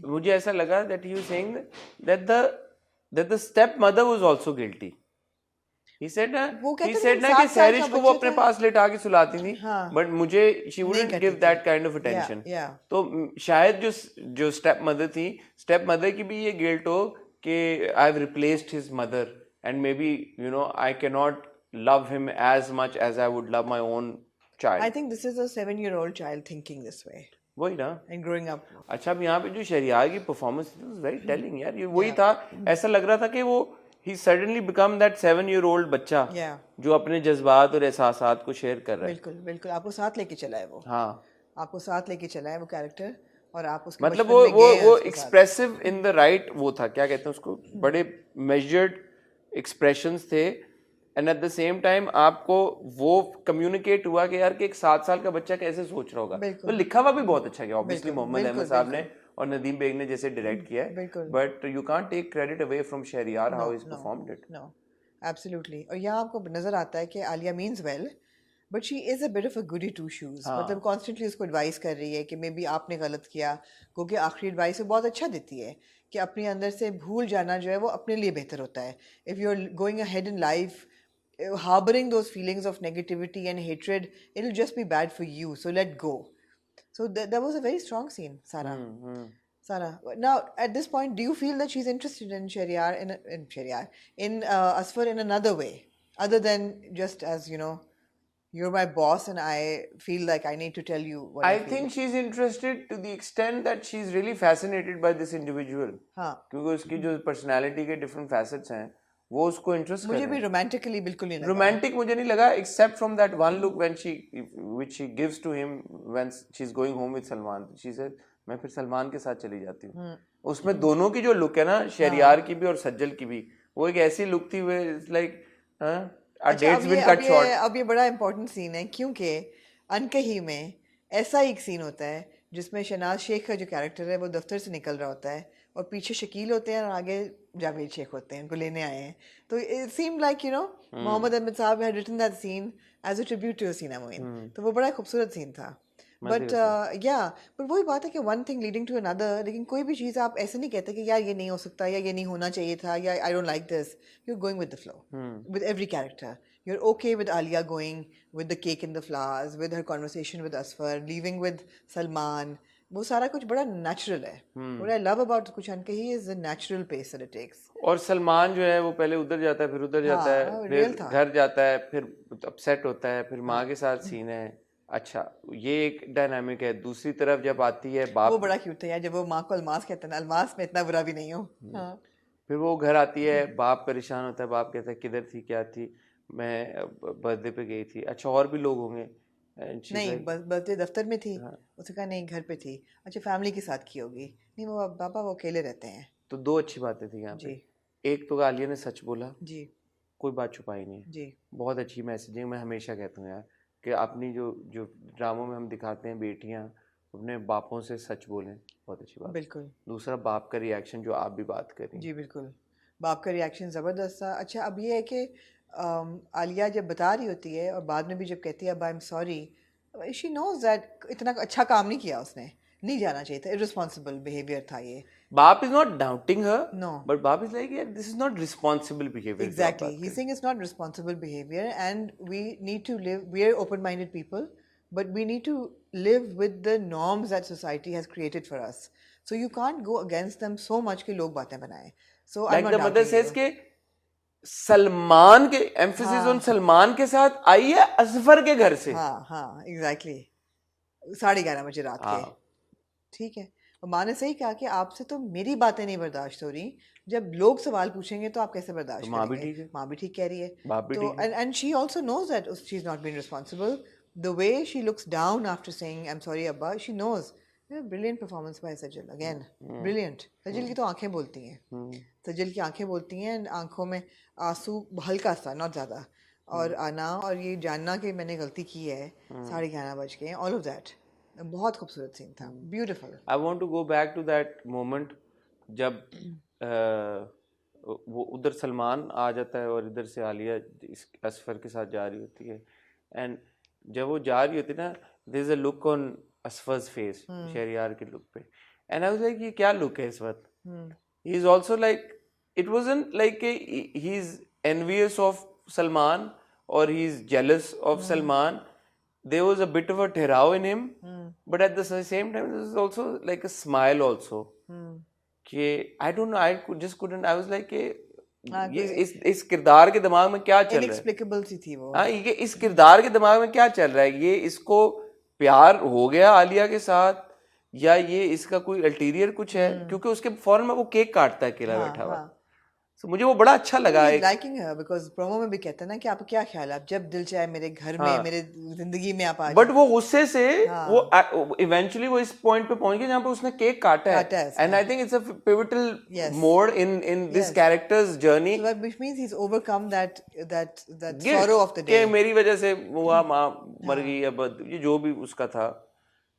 मुझे ऐसा लगा that he was saying that the stepmother was also guilty. He said ना कि सैरिश को वो अपने पास लेटा के सुलाती थी, बट मुझे she wouldn't give that kind of attention. तो शायद जो stepmother थी, stepmother की भी ये guilt हो कि I've replaced his mother and maybe I cannot love him as much as I would love my own child. I think this is a 7-year-old child thinking this way. वही ना, and growing up. अच्छा, अब यहाँ पे जो शरियार की performance थी was very telling यार. ये वही था, ऐसा लग रहा था कि वो he suddenly become that 7-year-old बच्चा जो अपने जज्बात और एहसासात को शेयर कर रहा है. बिल्कुल बिल्कुल, आपको साथ लेके चला है वो. हाँ, आपको साथ लेके चला है वो कैरेक्टर, और आप उसके मतलब वो एक्सप्रेसिव इन द राइट, वो था क्या कहते हैं उसको, बड़े मेजर्ड एक्सप्रेशंस थे, and at the same time आपको वो कम्युनिकेट हुआ कि यार कि एक 7 साल का बच्चा कैसे सोच रहा होगा। तो लिखा हुआ भी बहुत अच्छा गया ऑब्वियसली, मोहम्मद अहमद साहब ने और नदीम बेग ने जैसे डायरेक्ट किया है, but you can't take credit away from Shehryar how is performed it. No absolutely. और यहाँ आपको नजर आता है कि Alia means well but she is a bit of a goody two shoes, मतलब कॉन्स्टेंटली उसको एडवाइस कर रही है कि मे बी आपने गलत किया, क्योंकि आखिरी एडवाइस वो बहुत अच्छा देती है कि अपने अंदर से भूल जाना जो है वो अपने लिए बेहतर होता है। If you are going ahead in life harboring those feelings of negativity and hatred, it'll just be bad for you, so let go. So that was a very strong scene, Sarah. Sarah, now at this point, do you feel that she's interested in Shahryar, in Asfar in another way, other than just as, you know, you're my boss and I feel like I need to tell you what I feel? think she's interested to the extent that she's really fascinated by this individual. हाँ, क्योंकि उसकी जो personality के different facets हैं वो उसको interest मुझे भी रोमांटिकली बिल्कुल नहीं लगा। रोमांटिक मुझे नहीं लगा, except from that one look when she which she gives to him when she is going home with Salman, she said मैं फिर सलमान के साथ चली जाती हूँ। उसमें दोनों की जो लुक है ना, शहरियार की भी और सज्जल की भी, वो एक ऐसी लुक थी way it's like our dates been cut short. अब ये बड़ा इंपॉर्टेंट सीन है क्योंकि अनकही में ऐसा एक सीन होता है जिसमें शहनाज शेख का जो कैरेक्टर है वो दफ्तर से निकल रहा होता है और पीछे शकील होते हैं और आगे जावेद शेख होते हैं, उनको लेने आए हैं। तो it seem like you know Mohammad Ahmed Sahab had written that scene as a tribute to Haseena Moin, तो वो बड़ा खूबसूरत सीन था। बट बट वही बात है कि one thing leading to another, लेकिन कोई भी चीज़ आप ऐसे नहीं कहते कि यार ये नहीं हो सकता या ये नहीं होना चाहिए था या I don't like this, you are going with the flow with every character. You're okay with Alia going with the cake and the flowers, with her conversation with Asfar, leaving with Salman. वो सारा कुछ बड़ा natural है। What I love about कुछ अनकही is the natural pace that it takes. और सलमान जो है वो पहले उधर जाता है, फिर उधर जाता है, फिर घर जाता है, फिर अपसेट होता है, फिर माँ के साथ सीन है। अच्छा, ये एक डायनामिक है। दूसरी तरफ जब आती है बाप, वो बड़ा क्यूट था यार, जब वो माँ को अलमास कहता है, अलमास में इतना बुरा भी नहीं हो। फिर वो घर आती है, बाप परेशान होता है, बाप कहता है किधर थी, क्या थी, मैं बर्थडे पे गई थी। अच्छा और भी लोग होंगे? नहीं, बर्थडे दफ्तर में थी। उसने कहा नहीं घर पे थी। अच्छा फैमिली के साथ की होगी। नहीं वो पापा वो अकेले रहते हैं। तो दो अच्छी बातें थी यहाँ पे। एक तो आलिया ने सच बोला जी, कोई बात छुपाई नहीं जी, बहुत अच्छी मैसेजिंग। मैं हमेशा कहता हूँ यार कि अपनी जो ड्रामों में हम दिखाते हैं बेटियाँ अपने बापों से सच बोलें, बहुत अच्छी बात। बिल्कुल। दूसरा बाप का रिएक्शन जो आप भी बात करें। जी बिल्कुल, बाप का रिएक्शन ज़बरदस्त था। अच्छा अब ये है कि आलिया जब बता रही होती है और बाद में भी जब कहती है अब I am sorry, she knows that इतना अच्छा काम नहीं किया उसने, नहीं जाना चाहिए था, इररिस्पॉन्सिबल बिहेवियर था ये। बाप is not doubting her, no, but बाप इज लाइक यार this is not responsible behaviour. Exactly, he saying it's not responsible behaviour and we need to live, we are open minded people but we need to live with the norms that society has created for us, so you can't go against them so much कि लोग बातें बनाएं। So like the mother says कि सलमान के emphasis on Salman के साथ आई है असफर के घर से। हाँ हाँ एग्जैक्टली, 11:30 बजे रात के। ठीक है, और माँ ने सही कहा कि आपसे तो मेरी बातें नहीं बर्दाश्त हो रही, जब लोग सवाल पूछेंगे तो आप कैसे बर्दाश्त करेंगे? माँ भी ठीक है, माँ भी ठीक कह रही है। तो and she also knows that she is not been responsible. The way she looks down after saying I'm sorry Abba, she knows. Brilliant performance by Sajal again. Brilliant. Sajal की तो आंखें बोलती हैं। सजल की आंखें बोलती हैं, आंखों में आंसू हल्का सा, नॉट ज़्यादा, और आना और ये जानना कि मैंने गलती की है 11:30 बज के, ऑल ऑफ दैट बहुत खूबसूरत सीन था, beautiful. I want to go back to that moment जब वो उधर सलमान आ जाता है और इधर से आलिया असफर के साथ जा रही होती है, एंड जब वो जा रही होती है ना, there is a look on Asfar's face, Shahryar के लुक पे, एंड आई वाज लाइक ये क्या लुक है इस वक्त? He is also like, it wasn't like he's envious of Salman or he's jealous of Salman. There was a bit of a ठहराव in him, but at the same time there was also like a smile also. कि I don't know, I was like ये इस किरदार के दिमाग में क्या चल रहा है? Inexplicable सी थी वो। हाँ, ये इस किरदार के दिमाग में क्या चल रहा है? ये इसको प्यार हो गया आलिया के साथ या ये इसका कोई अल्टीरियर कुछ है? क्योंकि उसके फौरन में वो केक काटता है अकेला बैठा हुआ। So मुझे वो बड़ा अच्छा लगा He's liking her because promo में भी कहता है ना कि आपको क्या ख्याल है, आप जब दिल चाहे मेरे घर में, मेरे जिंदगी में आप आ बट वो गुस्से से वो इवेंचुअली वो इस पॉइंट पे पहुंच गया जहाँ पे उसने केक काटा है and I think it's a pivotal mode in this characters journey, which means he's overcome that sorrow of the day. कि मेरी वजह से हुआ, माँ मर गई, अब ये जो भी उसका था.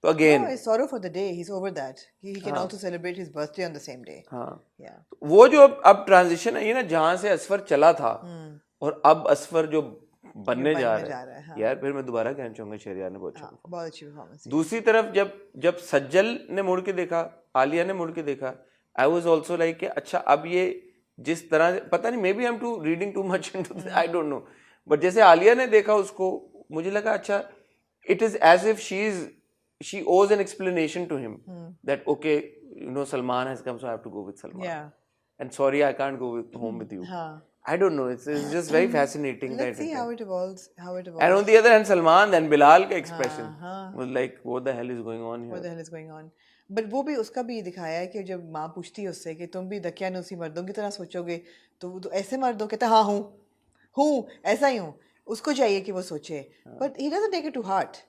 तो again it's sorrow for the day, he's over that. He can also celebrate his birthday on the same day. Yeah. वो जो अब ट्रांजिशन है ये ना, जहाँ से असफर चला था और अब असफर जो बनने जा रहा है, यार फिर मैं दोबारा कहना चाहूंगा शहरयार ने बहुत अच्छी परफॉर्मेंस. दूसरी तरफ जब सज्जल ने मुड़ के देखा, आलिया ने मुड़ के देखा, आई वाज आल्सो लाइक अच्छा अब ये जिस तरह, पता नहीं maybe I am too reading too much into, I don't know, but जैसे आलिया ने देखा उसको, मुझे लगा अच्छा it is as if she owes an explanation to him that okay, you know, Salman has come, so I have to go with Salman. Yeah. And sorry, I can't go home with you. I don't know. It's just very fascinating. Let's see how it evolves. And on the other hand, Salman, then Bilal का expression was like, what the hell is going on here? What the hell is going on? But वो भी उसका भी दिखाया है कि जब माँ पूछती है उससे कि तुम भी दकियानूसी मर्दों की तरह सोचोगे, तो ऐसे मर्दों कहता हाँ हूँ ऐसा ही हूँ. उसको चाहिए कि वो सोचे, but he doesn't take it to heart.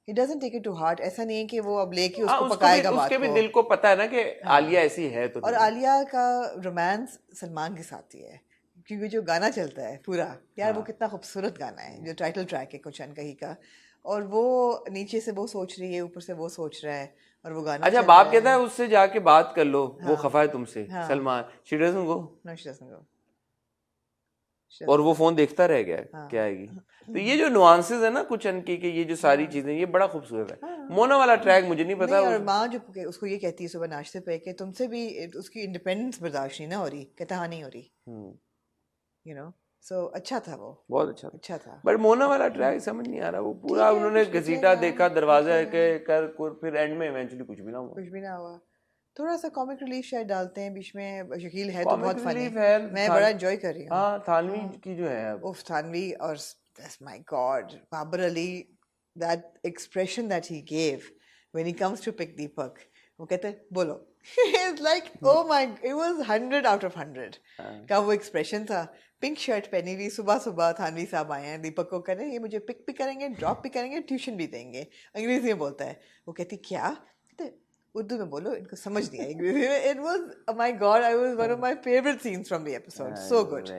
He doesn't take it to heart. ऐसा नहीं है कि वो अब लेके उसको पकाएगा बात को. उसके भी दिल को पता है ना कि आलिया ऐसी है. तो और आलिया का रोमांस सलमान के साथ ही है, क्योंकि जो गाना चलता है पूरा, यार वो कितना खूबसूरत गाना है, जो टाइटल ट्रैक है कुछ अनकही का, और वो नीचे से वो सोच रही है, ऊपर से वो सोच रहा है, और वो गाना. अच्छा, बाप कहता है उससे जाके बात कर लो, वो खफा है तुमसे. Salman, she doesn't go. No, she doesn't go. और वो फोन देखता रह गया क्या आएगी. तो ये जो नुआंसेस है ना कुछ अनकी के, ये जो सारी चीजें, ये बड़ा खूबसूरत है. मोना वाला ट्रैक मुझे नहीं पता. और माँ जो उसको ये कहती है सुबह नाश्ते पे कि तुमसे भी उसकी इंडिपेंडेंस बर्दाश्त नहीं ना हो रही, कहता हाँ नहीं हो रही, यू नो. सो अच्छा था, वो बहुत अच्छा था. बट मोना वाला ट्रैक समझ नहीं आ रहा, वो पूरा उन्होंने घसीटा देखा दरवाजा के कर, फिर एंड में इवेंचुअली कुछ भी ना हुआ. थोड़ा सा कॉमिक रिलीफ शायद डालते हैं बीच में. शकील है तो बहुत फनी है, मैं बड़ा एंजॉय कर रही हूँ. हाँ, थानवी की जो है, उफ थानवी, और my God, Babar Ali, that expression that he gave when he comes to pick Deepak, वो कहते हैं बोलो. It's like oh my, it was 100 out of 100 का वो एक्सप्रेशन था. पिंक शर्ट पहनी हुई, सुबह सुबह थानवी साहब आए हैं, दीपक को कह रहे हैं ये मुझे पिक भी करेंगे, ड्रॉप भी करेंगे, ट्यूशन भी देंगे. अंग्रेजी में बोलता है, वो कहती क्या, उर्दू में बोलो, इनको समझ नहीं आई. It was, oh my God, I was one of my favorite scenes from the episode. So good.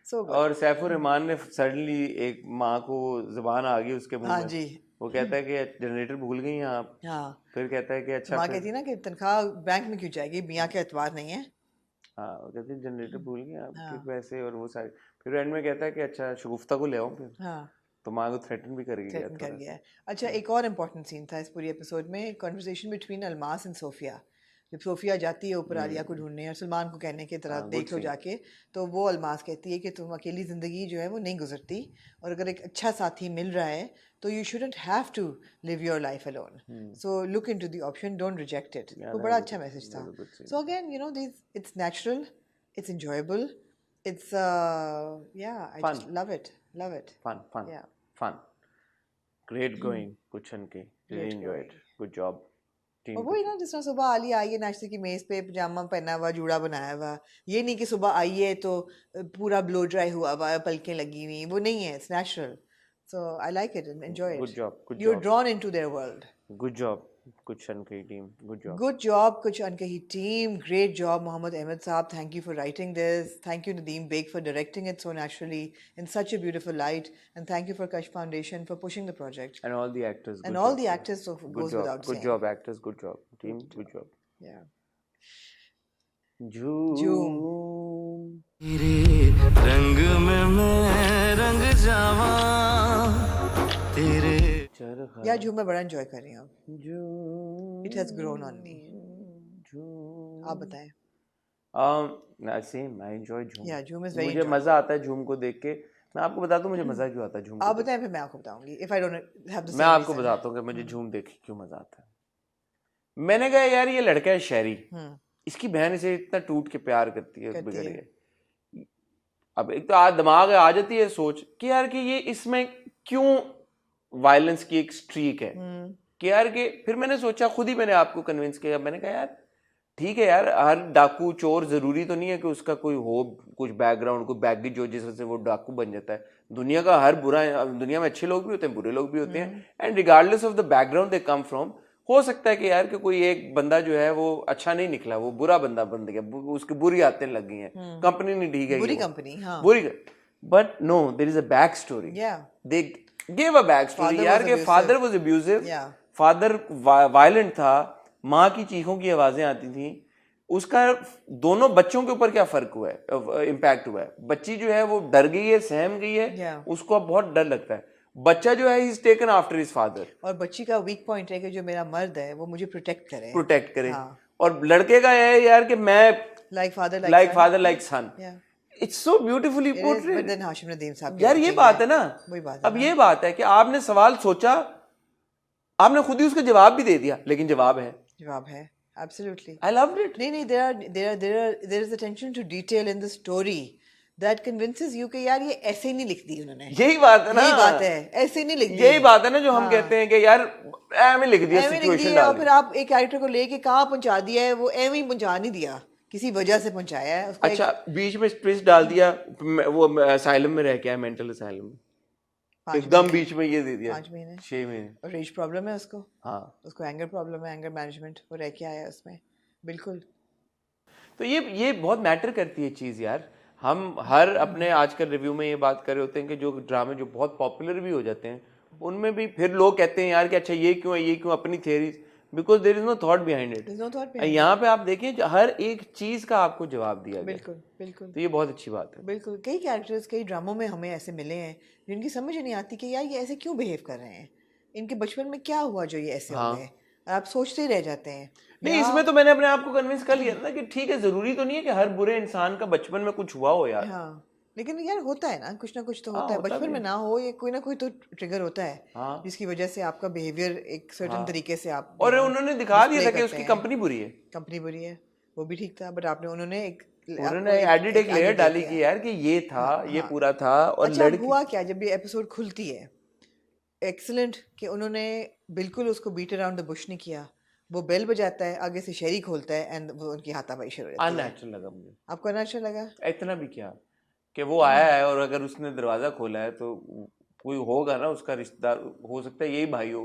So good. और सैफुर रहमान ने सडनली एक माँ को जुबान आ गई उसके मुंह में. जी. वो कहता है कि जनरेटर भूल गई हैं आप. फिर कहता है कि अच्छा, माँ कहती है ना कि तनख्वाह बैंक में क्यों जाएगी, मियाँ के एतबार नहीं है. हाँ, वो कहती है जनरेटर भूल गई आप पैसे, और वो सारे. फिर एंड में कहता है कि अच्छा शगुफ्ता को ले आओ फिर. तो माँ को थ्रेटन भी कर गया. अच्छा, एक और इम्पोर्टेंट सीन था इस पूरी एपिसोड में, conversation between Almas and Sophia. जब सोफिया जाती है ऊपर आलिया को ढूंढने और सलमान को कहने की तरह देख लो जाके, तो वो अलमास कहती है कि तुम अकेली ज़िंदगी जो है वो नहीं गुजरती, और अगर एक अच्छा साथी मिल रहा है तो you shouldn't have to live your life alone, so look into the option, don't reject it. वो बड़ा अच्छा मैसेज था. So again you know this, it's natural, it's enjoyable, it's I just love it. Fun. Great going. Good Chanke. Really enjoyed. Good job. और वही ना, जिस तरह सुबह आली आई है नाश्ते की मेज पे, पजामा पहना हुआ, जूड़ा बनाया हुआ. ये नहीं कि सुबह आई है तो पूरा ब्लो ड्राई हुआ हुआ, पलकें लगी हुई, वो नहीं है. It's natural. So I like it and enjoy it. Good job. You're drawn into their world. Good job. Good Chanke team. Good job. Good job, Kuch Ankahi team. Great job, Mohammed Ahmed Saab. Thank you for writing this. Thank you, Nadeem Beg, for directing it so naturally in such a beautiful light. And thank you for Kashf Foundation for pushing the project. And all the actors. And all the actors, so goes without saying. Good job, actors. Good job. Team, good job. Yeah. Zoom. तेरे रंग में मैं रंग जावा, तेरे या झूम मैं बड़ा एंजॉय कर रही हूँ. It has grown on me. आप बताएं. Same. I enjoy झूम. Yeah, झूम is very. मुझे मजा आता है झूम को देख के. मैं आपको बताता हूँ मुझे मजा क्यों आता है झूम. आप बताएं फिर मैं आपको बताऊंगी. If I don't have the same. मैं आपको बताता हूँ कि मुझे झूम देख के क्यों मजा आता है. मैंने कहा यार ये लड़का है शहरी, इसकी बहन इसे इतना टूट के प्यार करती है, बिगड़ गए. अब एक तो दिमाग आ जाती है सोच कि यार कि ये इसमें क्यों वायलेंस की एक स्ट्रीक है कि यार कि फिर मैंने सोचा, खुद ही मैंने आपको कन्विंस किया. मैंने कहा यार ठीक है यार, हर डाकू चोर जरूरी तो नहीं है कि उसका कोई हो कुछ बैकग्राउंड, कोई बैगेज हो जिससे वो डाकू बन जाता है। दुनिया का हर दुनिया में अच्छे लोग भी होते हैं, बुरे लोग भी होते हैं, and regardless of the background they come from, हो सकता है कि यार कि कोई एक बंदा जो है वो अच्छा नहीं निकला, वो बुरा बंदा बन गया, उसकी बुरी आदतें लग गई हैं, कंपनी नहीं ठीक है, बुरी कंपनी, हाँ, बुरी, but no, there is a back story, they give a back story यार कि father was abusive, father violent था, माँ की चीखों की आवाजें आती थी, उसका दोनों बच्चों के ऊपर क्या फर्क हुआ है, इम्पैक्ट हुआ है। बच्ची जो है वो डर गई है, सहम गई है, उसको अब बहुत डर लगता है। बच्चा जो है is taken after his father, और बच्ची का वीक पॉइंट है कि जो मेरा मर्द है वो मुझे प्रोटेक्ट करे। और लड़के का है यार कि मैं like father like son. It's so beautifully portrait. Hashim Nadeem sahab यार ये बात है ना, अब ये बात है कि आपने सवाल सोचा, आपने खुद ही उसका जवाब भी दे दिया, लेकिन जवाब है absolutely, I loved it. नहीं, there is attention to detail in the story that convinces you कि यार ये ऐसे नहीं लिख दी उन्होंने। यही बात है ना, यही बात है, ऐसे नहीं लिख दी। यही बात है ना जो हम कहते हैं कि यार एवं लिख दिया, सिचुएशन डाल दी, और फिर आप एक कैरेक्टर को लेके कहाँ पहुंचा दिया है, वो एवं ही पहुंचा नहीं दिया, किसी वजह से पहुंचाया है उसको। अच्छा, बीच में ट्विस्ट डाल दिया, वो असाइलम में रह के आया, मेंटल असाइलम में, एकदम बीच में ये दे दिया 5 महीने 6 महीने, और रेज प्रॉब्लम है उसको, हाँ, उसको एंगर प्रॉब्लम है, एंगर मैनेजमेंट, वो रह के आया उसमें। बिल्कुल, तो ये बहुत मैटर करती है चीज़ यार। हम हर अपने आजकल रिव्यू में ये बात कर रहे होते हैं कि जो ड्रामे जो बहुत पॉपुलर भी हो जाते हैं उनमें भी फिर लोग कहते हैं यार कि अच्छा ये क्यों है, ये क्यों, अपनी theories, because there is no thought behind it. यहाँ पे आप देखिए हर एक चीज का आपको जवाब दिया गया। बिल्कुल, तो ये बहुत अच्छी बात है। बिल्कुल, कई कैरेक्टर्स कई ड्रामों में हमें ऐसे मिले हैं जिनकी समझ नहीं आती कि यार ये ऐसे क्यों बिहेव कर रहे हैं, इनके बचपन में क्या हुआ जो ये ऐसे हो गए, आप सोचते ही रह जाते हैं। नहीं, इसमें तो मैंने अपने आप को कन्विंस कर लिया था कि ठीक है, जरूरी तो नहीं है कि हर बुरे इंसान का बचपन में कुछ हुआ हो यार। हाँ, लेकिन यार होता है ना, कुछ ना कुछ तो होता है, बचपन में ना हो, ये कोई ना कोई तो ट्रिगर होता है जिसकी वजह से आपका बिहेवियर एक सर्टेन तरीके से आप, और उन्होंने दिखा दिया था कि उसकी कंपनी बुरी है, वो भी ठीक था, बट उन्होंने एडिड एक लेयर डाली कि यार कि ये था, ये पूरा था। और लड़की हुआ क्या जब ये एपिसोड खुलती है, एक्सीलेंट कि उन्होंने बिल्कुल उसको बीट अराउंड द बुश नहीं किया, वो बेल बजाता है, आगे से शेरी खोलता है एंड वो उनकी हाथापाई शुरू हो जाती है। अननेचुरल लगा मुझे। आपको अननेचुरल लगा? इतना भी क्या कि वो आया है और अगर उसने दरवाजा खोला है तो कोई होगा ना उसका रिश्तेदार, हो सकता है यही भाई हो,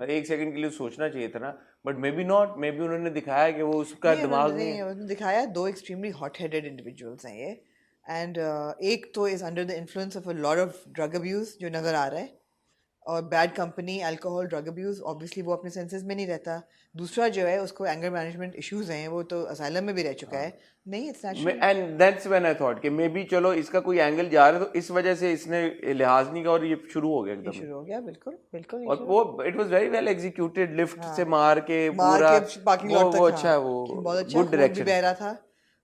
एक सेकंड के लिए सोचना चाहिए था ना, but may be not, may be उन्होंने दिखाया कि वो उसका दिमाग नहीं दिखाया। दो एक्सट्रीमली हॉट हेडेड इंडिविजुअल्स हैं ये, एंड एक तो is under the influence of a lot of drug abuse जो नजर आ रहा है, और bad company, alcohol, drug abuse, obviously वो अपने सेंसेस में नहीं रहता। दूसरा जो है उसको एंगर मैनेजमेंट इश्यूज हैं, वो तो असाइलम में भी रह चुका है। नहीं, it's natural, and that's when I thought कि मे बी चलो इसका कोई एंगल जा रहा है तो इस वजह से इसने लिहाज नहीं किया और ये शुरू हो गया एकदम, शुरू हो गया। बिल्कुल और वो it was very well executed, lift से मार के पूरा पार्किंग लॉट तक, वो अच्छा है, वो बहुत अच्छा, गुड डायरेक्शन भी बह रहा था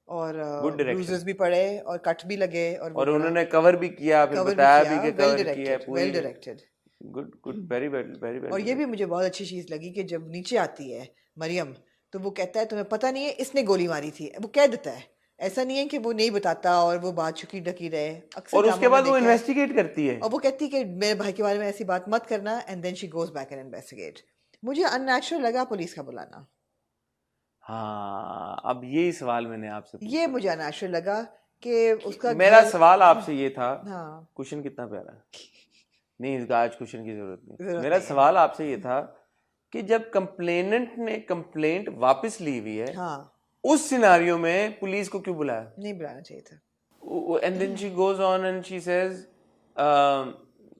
और ब्रूजेस भी पड़े और कट भी लगे, और उन्होंने कवर भी किया, फिर बताया भी कि कवर किया, well directed, good, very well. और ये भी मुझे बहुत अच्छी चीज लगी कि जब नीचे आती है मरियम तो वो कहता है तुम्हें पता नहीं है इसने गोली मारी थी, वो कह देता है, ऐसा नहीं है कि वो नहीं बताता और वो बात छुकी ढकी रहे। और उसके बाद वो इन्वेस्टिगेट करती है और वो कहती है कि मेरे भाई के बारे में ऐसी बात मत करना, and then she goes back and investigate. मुझे अननेचुरल लगा पुलिस का बुलाना। हाँ, अब यही सवाल मैंने आपसे पूछा, ये मुझे अननेचुरल लगा कि उसका मेरा सवाल आपसे ये था, हाँ, क्वेश्चन कितना प्यारा नहीं, इसका आज क्वेश्चन की जरूरत नहीं, मेरा सवाल आपसे ये था कि जब कंप्लेनेंट ने कंप्लेंट वापस ली हुई है, उस सिनारियो में पुलिस को क्यों बुलाया? नहीं बुलाना चाहिए था। And then she goes on and she says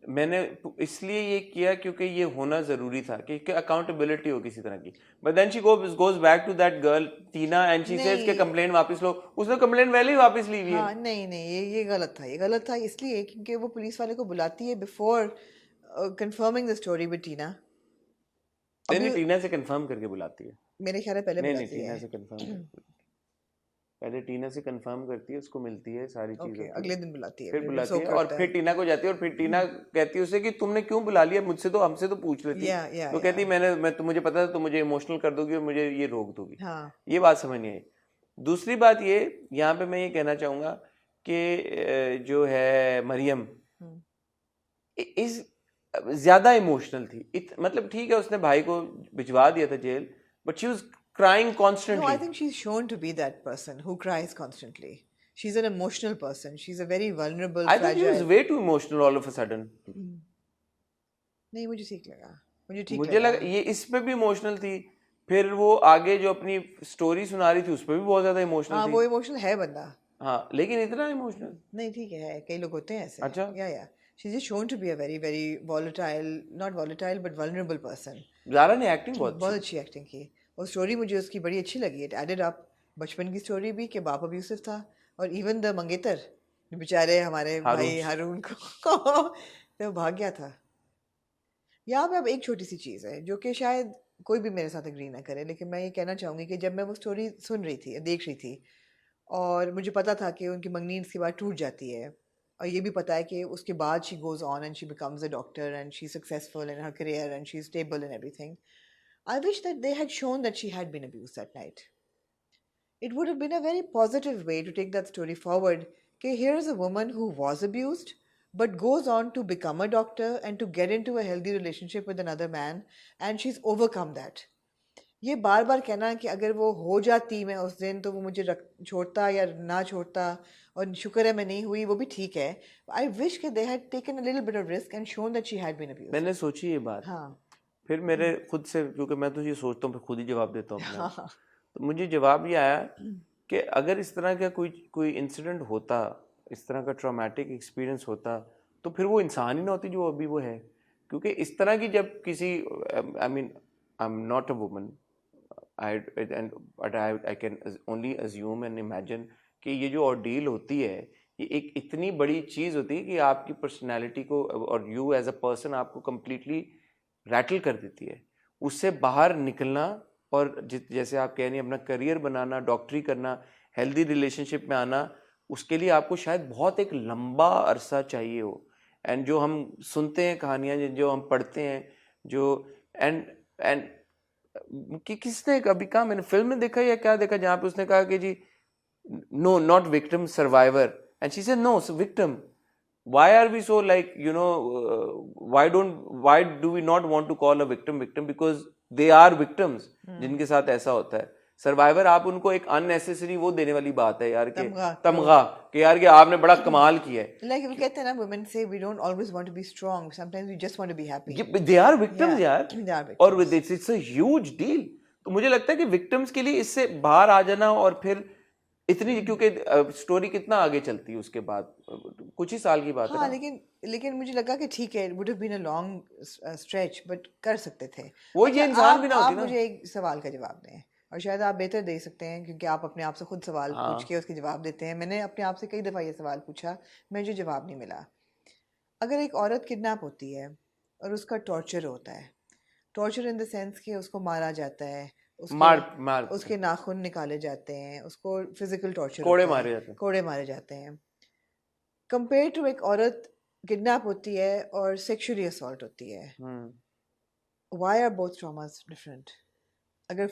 मैंने इसलिए ये किया क्योंकि ये होना जरूरी था कि अकाउंटेबिलिटी हो किसी तरह की, but then she goes back to that girl Tina and she says कि कंप्लेंट वापस लो। उसने कंप्लेंट वैसे ही वापस ली हुई है। हाँ, नहीं, ये गलत था, ये गलत था इसलिए क्योंकि वो पुलिस वाले को बुलाती है before confirming the story with Tina. नहीं, टीना से कंफर्म करके बुलाती है, मेरे ख्याल है पहले नहीं, टीना से कंफर्म पहले टीना से कंफर्म करती है, उसको मिलती है सारी चीजें, अगले दिन बुलाती है, फिर बुलाती है और फिर टीना को जाती है और फिर टीना कहती है उसे कि तुमने क्यों बुला लिया, मुझसे तो हमसे तो पूछ लेती। तो कहती मैं तो मुझे पता था तुम मुझे इमोशनल कर दोगी और मुझे ये रोक दोगी। ये बात समझ नहीं आई। दूसरी बात ये, यहाँ पे मैं ये कहना चाहूंगा कि जो है मरियम इस ज्यादा इमोशनल थी, मतलब ठीक है उसने भाई को भिजवा दिया था jail, but she was crying No, constantly. I think she's shown to be that person who cries constantly. She's an emotional person. She's a very vulnerable, I thought she was fragile. way too emotional all of a sudden. नहीं मुझे ठीक लगा. मुझे ठीक मुझे लगा. लगा ये इसमें भी इमोशनल थी, फिर वो आगे जो अपनी स्टोरी सुना रही थी उस पर भी बहुत ज्यादा इमोशनल हाँ थी. वो इमोशनल है बंदा. हाँ लेकिन इतना इमोशनल. नहीं ठीक है कई लोग होते हैं ऐसे. अच्छा. या she's just shown to be a very very volatile, not volatile but vulnerable person. Zaara ने एक्टिंग बहुत अच्छी एक्टिंग की. और स्टोरी मुझे उसकी बड़ी अच्छी लगी. इट एडेड अप बचपन की स्टोरी भी कि बाप अब्यूसिव था, और इवन द मंगेतर बेचारे हमारे भाई हारून को तो भाग गया था. यहाँ पे अब एक छोटी सी चीज़ है जो कि शायद कोई भी मेरे साथ एग्री ना करे, लेकिन मैं ये कहना चाहूँगी कि जब मैं वो स्टोरी सुन रही थी, देख रही थी, और मुझे पता था कि उनकी मंगनी इसके बाद टूट जाती है, और ये भी पता है कि उसके बाद she goes on and she becomes a doctor and she successful in her career and she is stable in everything. I wish that they had shown that she had been abused that night. It would have been a very positive way to take that story forward. Okay, here is a woman who was abused, but goes on to become a doctor and to get into a healthy relationship with another man, and she's overcome that. ये बार बार कहना कि अगर वो हो जाती मैं उस दिन तो वो मुझे छोड़ता या ना छोड़ता, और शुक्र है मैं नहीं हुई, वो भी ठीक है. I wish that they had taken a little bit of risk and shown that she had been abused. मैंने सोची ये बात. हाँ. फिर मेरे खुद से, क्योंकि मैं तो ये सोचता हूँ फिर खुद ही जवाब देता हूँ अपना. हाँ. तो मुझे जवाब ये आया कि अगर इस तरह का कोई इंसिडेंट होता, इस तरह का ट्रॉमेटिक एक्सपीरियंस होता, तो फिर वो इंसान ही ना होती जो अभी वो है. क्योंकि इस तरह की जब किसी, I mean I am not a woman, I can only assume and imagine कि ये जो ऑर्डील होती है ये एक इतनी बड़ी चीज़ होती है कि आपकी पर्सनैलिटी को और यू एज अ पर्सन आपको कम्प्लीटली रैटल कर देती है. उससे बाहर निकलना और जैसे आप कह रही हैं अपना करियर बनाना, डॉक्टरी करना, हेल्दी रिलेशनशिप में आना, उसके लिए आपको शायद बहुत एक लंबा अरसा चाहिए हो. एंड जो हम सुनते हैं कहानियाँ, जो हम पढ़ते हैं, जो एंड कि किसने कभी कहा, मैंने फिल्म में देखा या क्या देखा जहाँ पे उसने कहा कि जी no not victim survivor, and she said no victim. Why are we so like, why do we not want to call a victim? Because they are victims जिनके साथ ऐसा होता है. सर्वाइवर आप उनको एक अननेसेसरी वो देने वाली बात है यार, कि तमगा कि यार कि आपने बड़ा कमाल किया है. Like वो कहते हैं ना, women say we don't always want to be strong, sometimes we just want to be happy. They are victims यार. They are victims. और it's a huge deal. तो मुझे लगता है कि विक्टिम्स के लिए इससे बाहर आ जाना, और फिर इतनी, क्योंकि स्टोरी कितना आगे चलती है उसके बाद, कुछ ही साल की बात है. हाँ, लेकिन मुझे लगा कि ठीक है, it would have been a long stretch, but कर सकते थे वो. ये इंसान भी ना होती ना. आप मुझे एक सवाल का जवाब दें, और शायद आप बेहतर दे सकते हैं क्योंकि आप अपने आप से खुद सवाल पूछ के उसके जवाब देते हैं. मैंने अपने आप से कई दफ़ा ये सवाल पूछा, मुझे जवाब नहीं मिला. अगर एक औरत किडनैप होती है और उसका टॉर्चर होता है, टॉर्चर इन द सेंस कि उसको मारा जाता है, उसके नाखून निकाले जाते हैं, उसको फिजिकल टॉर्चर, कोड़े मारे जाते हैं, कंपेयर टू एक औरत किडनैप होती है और सेक्सुअली असॉल्ट होती है. Why are both traumas different? अगर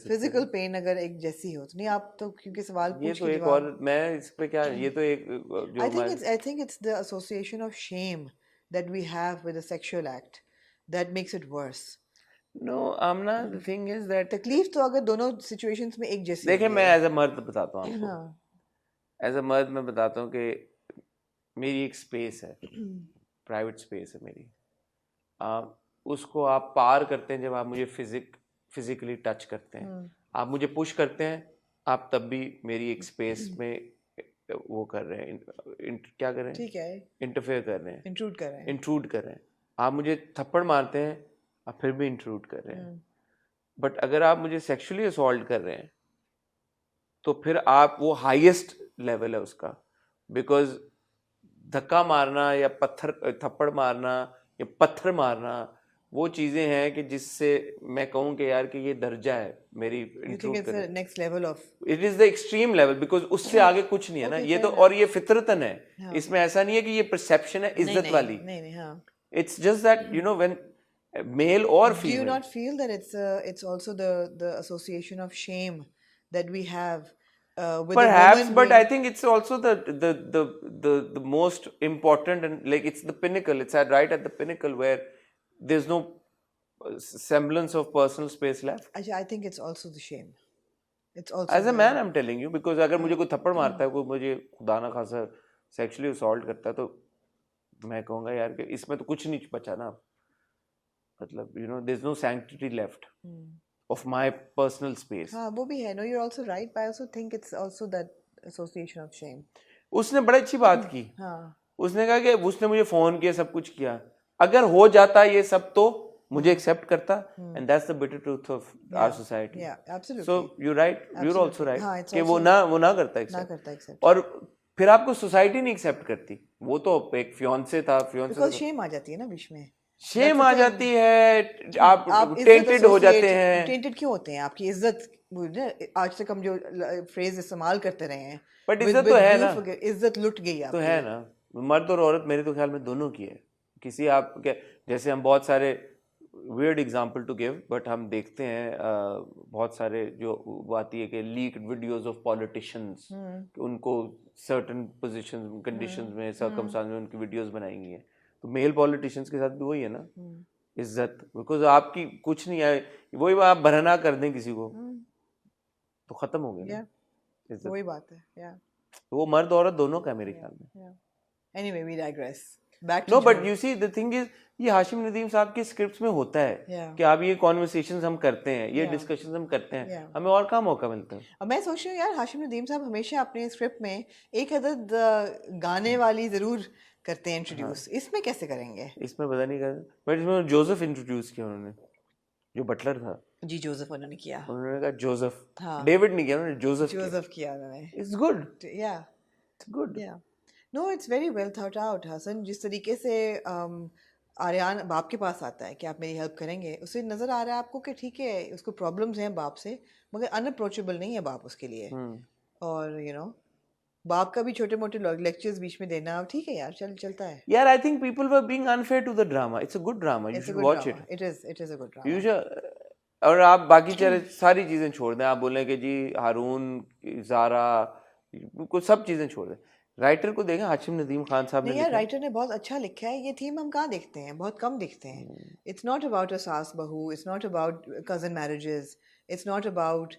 फिजिकल पेन अगर एक जैसी हो तो नहीं, आप तो क्योंकि सवाल पूछ के जवाब. और मैं इस पे क्या, ये तो एक जो I think it's the association of shame that we have with a sexual act that makes it worse. No, Amna, the thing is that तकलीफ तो अगर दोनों situations में एक जैसी. देखिए, मैं एज अ मर्द बताता हूँ आपको. एज अ मर्द मैं बताता हूँ कि मेरी एक स्पेस है, प्राइवेट स्पेस है मेरी. उसको आप पार करते हैं जब आप मुझे फिजिकली टच करते हैं. आप मुझे पुश करते हैं, आप तब भी मेरी एक स्पेस में वो कर रहे हैं, क्या कर रहे हैं, ठीक है, इंटरफेयर कर रहे हैं, इंट्रूड कर रहे हैं. आप मुझे थप्पड़ मारते हैं, आप फिर भी इंट्रूड कर रहे हैं. बट अगर आप मुझे सेक्सुअली असॉल्ट कर रहे हैं तो फिर आप, वो हाईएस्ट लेवल है उसका. बिकॉज धक्का मारना या थप्पड़ मारना या पत्थर मारना वो चीजें हैं कि जिससे मैं कहूँ कि यार कि ये दर्जा है मेरी इंट्रूड करने. Next level of, it is the extreme level, because उससे आगे कुछ नहीं है ना. ये तो, और ये फितरतन है. इसमें ऐसा नहीं है कि ये परसेप्शन है इज्जत वाली. It's just that when male or female. Do you not feel that it's also the association of shame that we have with perhaps, the woman? But I think it's also the most important, and like it's the pinnacle. It's right at the pinnacle where there's no semblance of personal space left? I think it's also the shame. It's also As a man, I'm telling you, because अगर मुझे कोई थप्पड़ मारता है, कोई मुझे खुदा ना खासा sexually assault करता है, तो मैं कहूँगा यार कि इसमें तो कुछ नहीं बचा ना, मतलब you know there's no sanctity left of my personal space. हाँ वो भी है. No, you're also right, but I also think it's also that association of shame. उसने बड़ी अच्छी बात की. हाँ. उसने कहा कि उसने मुझे फोन किया, सब कुछ किया, अगर हो जाता ये सब तो मुझे एक्सेप्ट करता, and that's the bitter truth of our society. Yeah, absolutely. So you're right, you're also right हाँ, it's कि also- वो ना करता accept. और फिर आपको सोसाइटी नहीं एक्सेप्ट करती. वो तो एक फियांसे था, Because shame आ जाती है ना बीच में. शेम आ जाती है, आप टेंटेड हो जाते हैं. टेंटेड क्यों होते हैं? आपकी इज्जत, आज तक हम जो फ्रेज इस्तेमाल करते रहे हैं, बट इज्जत तो है ना, इज्जत लुट गई तो है ना. मर्द और औरत मेरे तो ख्याल में दोनों की है. किसी आप जैसे हम बहुत सारे weird example to give, but हम देखते हैं बहुत सारे जो वो आती है कि leaked videos of politicians, उनको certain positions, conditions में, circumstances में उनकी videos बनाई गई हैं. तो मेल पॉलिटिशियंस के साथ भी वही है ना, इज्जत, बिकॉज आपकी कुछ नहीं है, वही आप भरना कर दें किसी को तो खत्म हो गया इज्जत. वही बात है. वो मर्द औरत दोनों का मेरे ख्याल में. Anyway, we digress. Back to No, but you see, the thing is, ये हाशिम नदीम साहब के स्क्रिप्ट्स में होता है कि आप ये कॉन्वर्सेशंस हम करते हैं, ये डिस्कशंस हम करते हैं, हमें और कहाँ मौका मिलता है. अब मैं सोच रही हूँ यार, हाशिम नदीम साहब हमेशा अपने स्क्रिप्ट में एक अदद गाने वाली जरूर करते हैं इंट्रोड्यूस. इसमें कैसे करेंगे? इसमें पता नहीं कर, बट इसमें जोसेफ इंट्रोड्यूस किया उन्होंने, जो बटलर था. जी, जोसेफ उन्होंने किया. उन्होंने कहा जोसेफ, डेविड नहीं किया उन्होंने, जोसेफ किया उन्होंने. It's good. या इट्स गुड. या no, it's very well thought out. Hassan जिस तरीके से आर्यान बाप के पास आता है कि आप मेरी हेल्प करेंगे, उससे नज़र आ रहा है आपको कि ठीक है उसको प्रॉब्लम्स हैं बाप से, मगर अनअप्रोचेबल नहीं है बाप उसके लिए. और यू नो बाप का भी छोटे मोटे लेक्चर्स बीच में देना ठीक है यार, चलता है यार. I think people were being unfair to the drama. It's a good drama, you should watch it. It is a good drama. You should. और आप बाकी सारी चीजें छोड़ दें, आप बोलें कि जी हारून, ज़ारा, कुछ सब चीजें छोड़ दें. राइटर को देखें, हाशिम नदीम खान साहब ने. यार राइटर ने बहुत अच्छा लिखा है. ये थीम हम कहाँ देखते हैं, बहुत कम देखते हैं. It's not about a saas bahu, it's not about cousin marriages, it's not about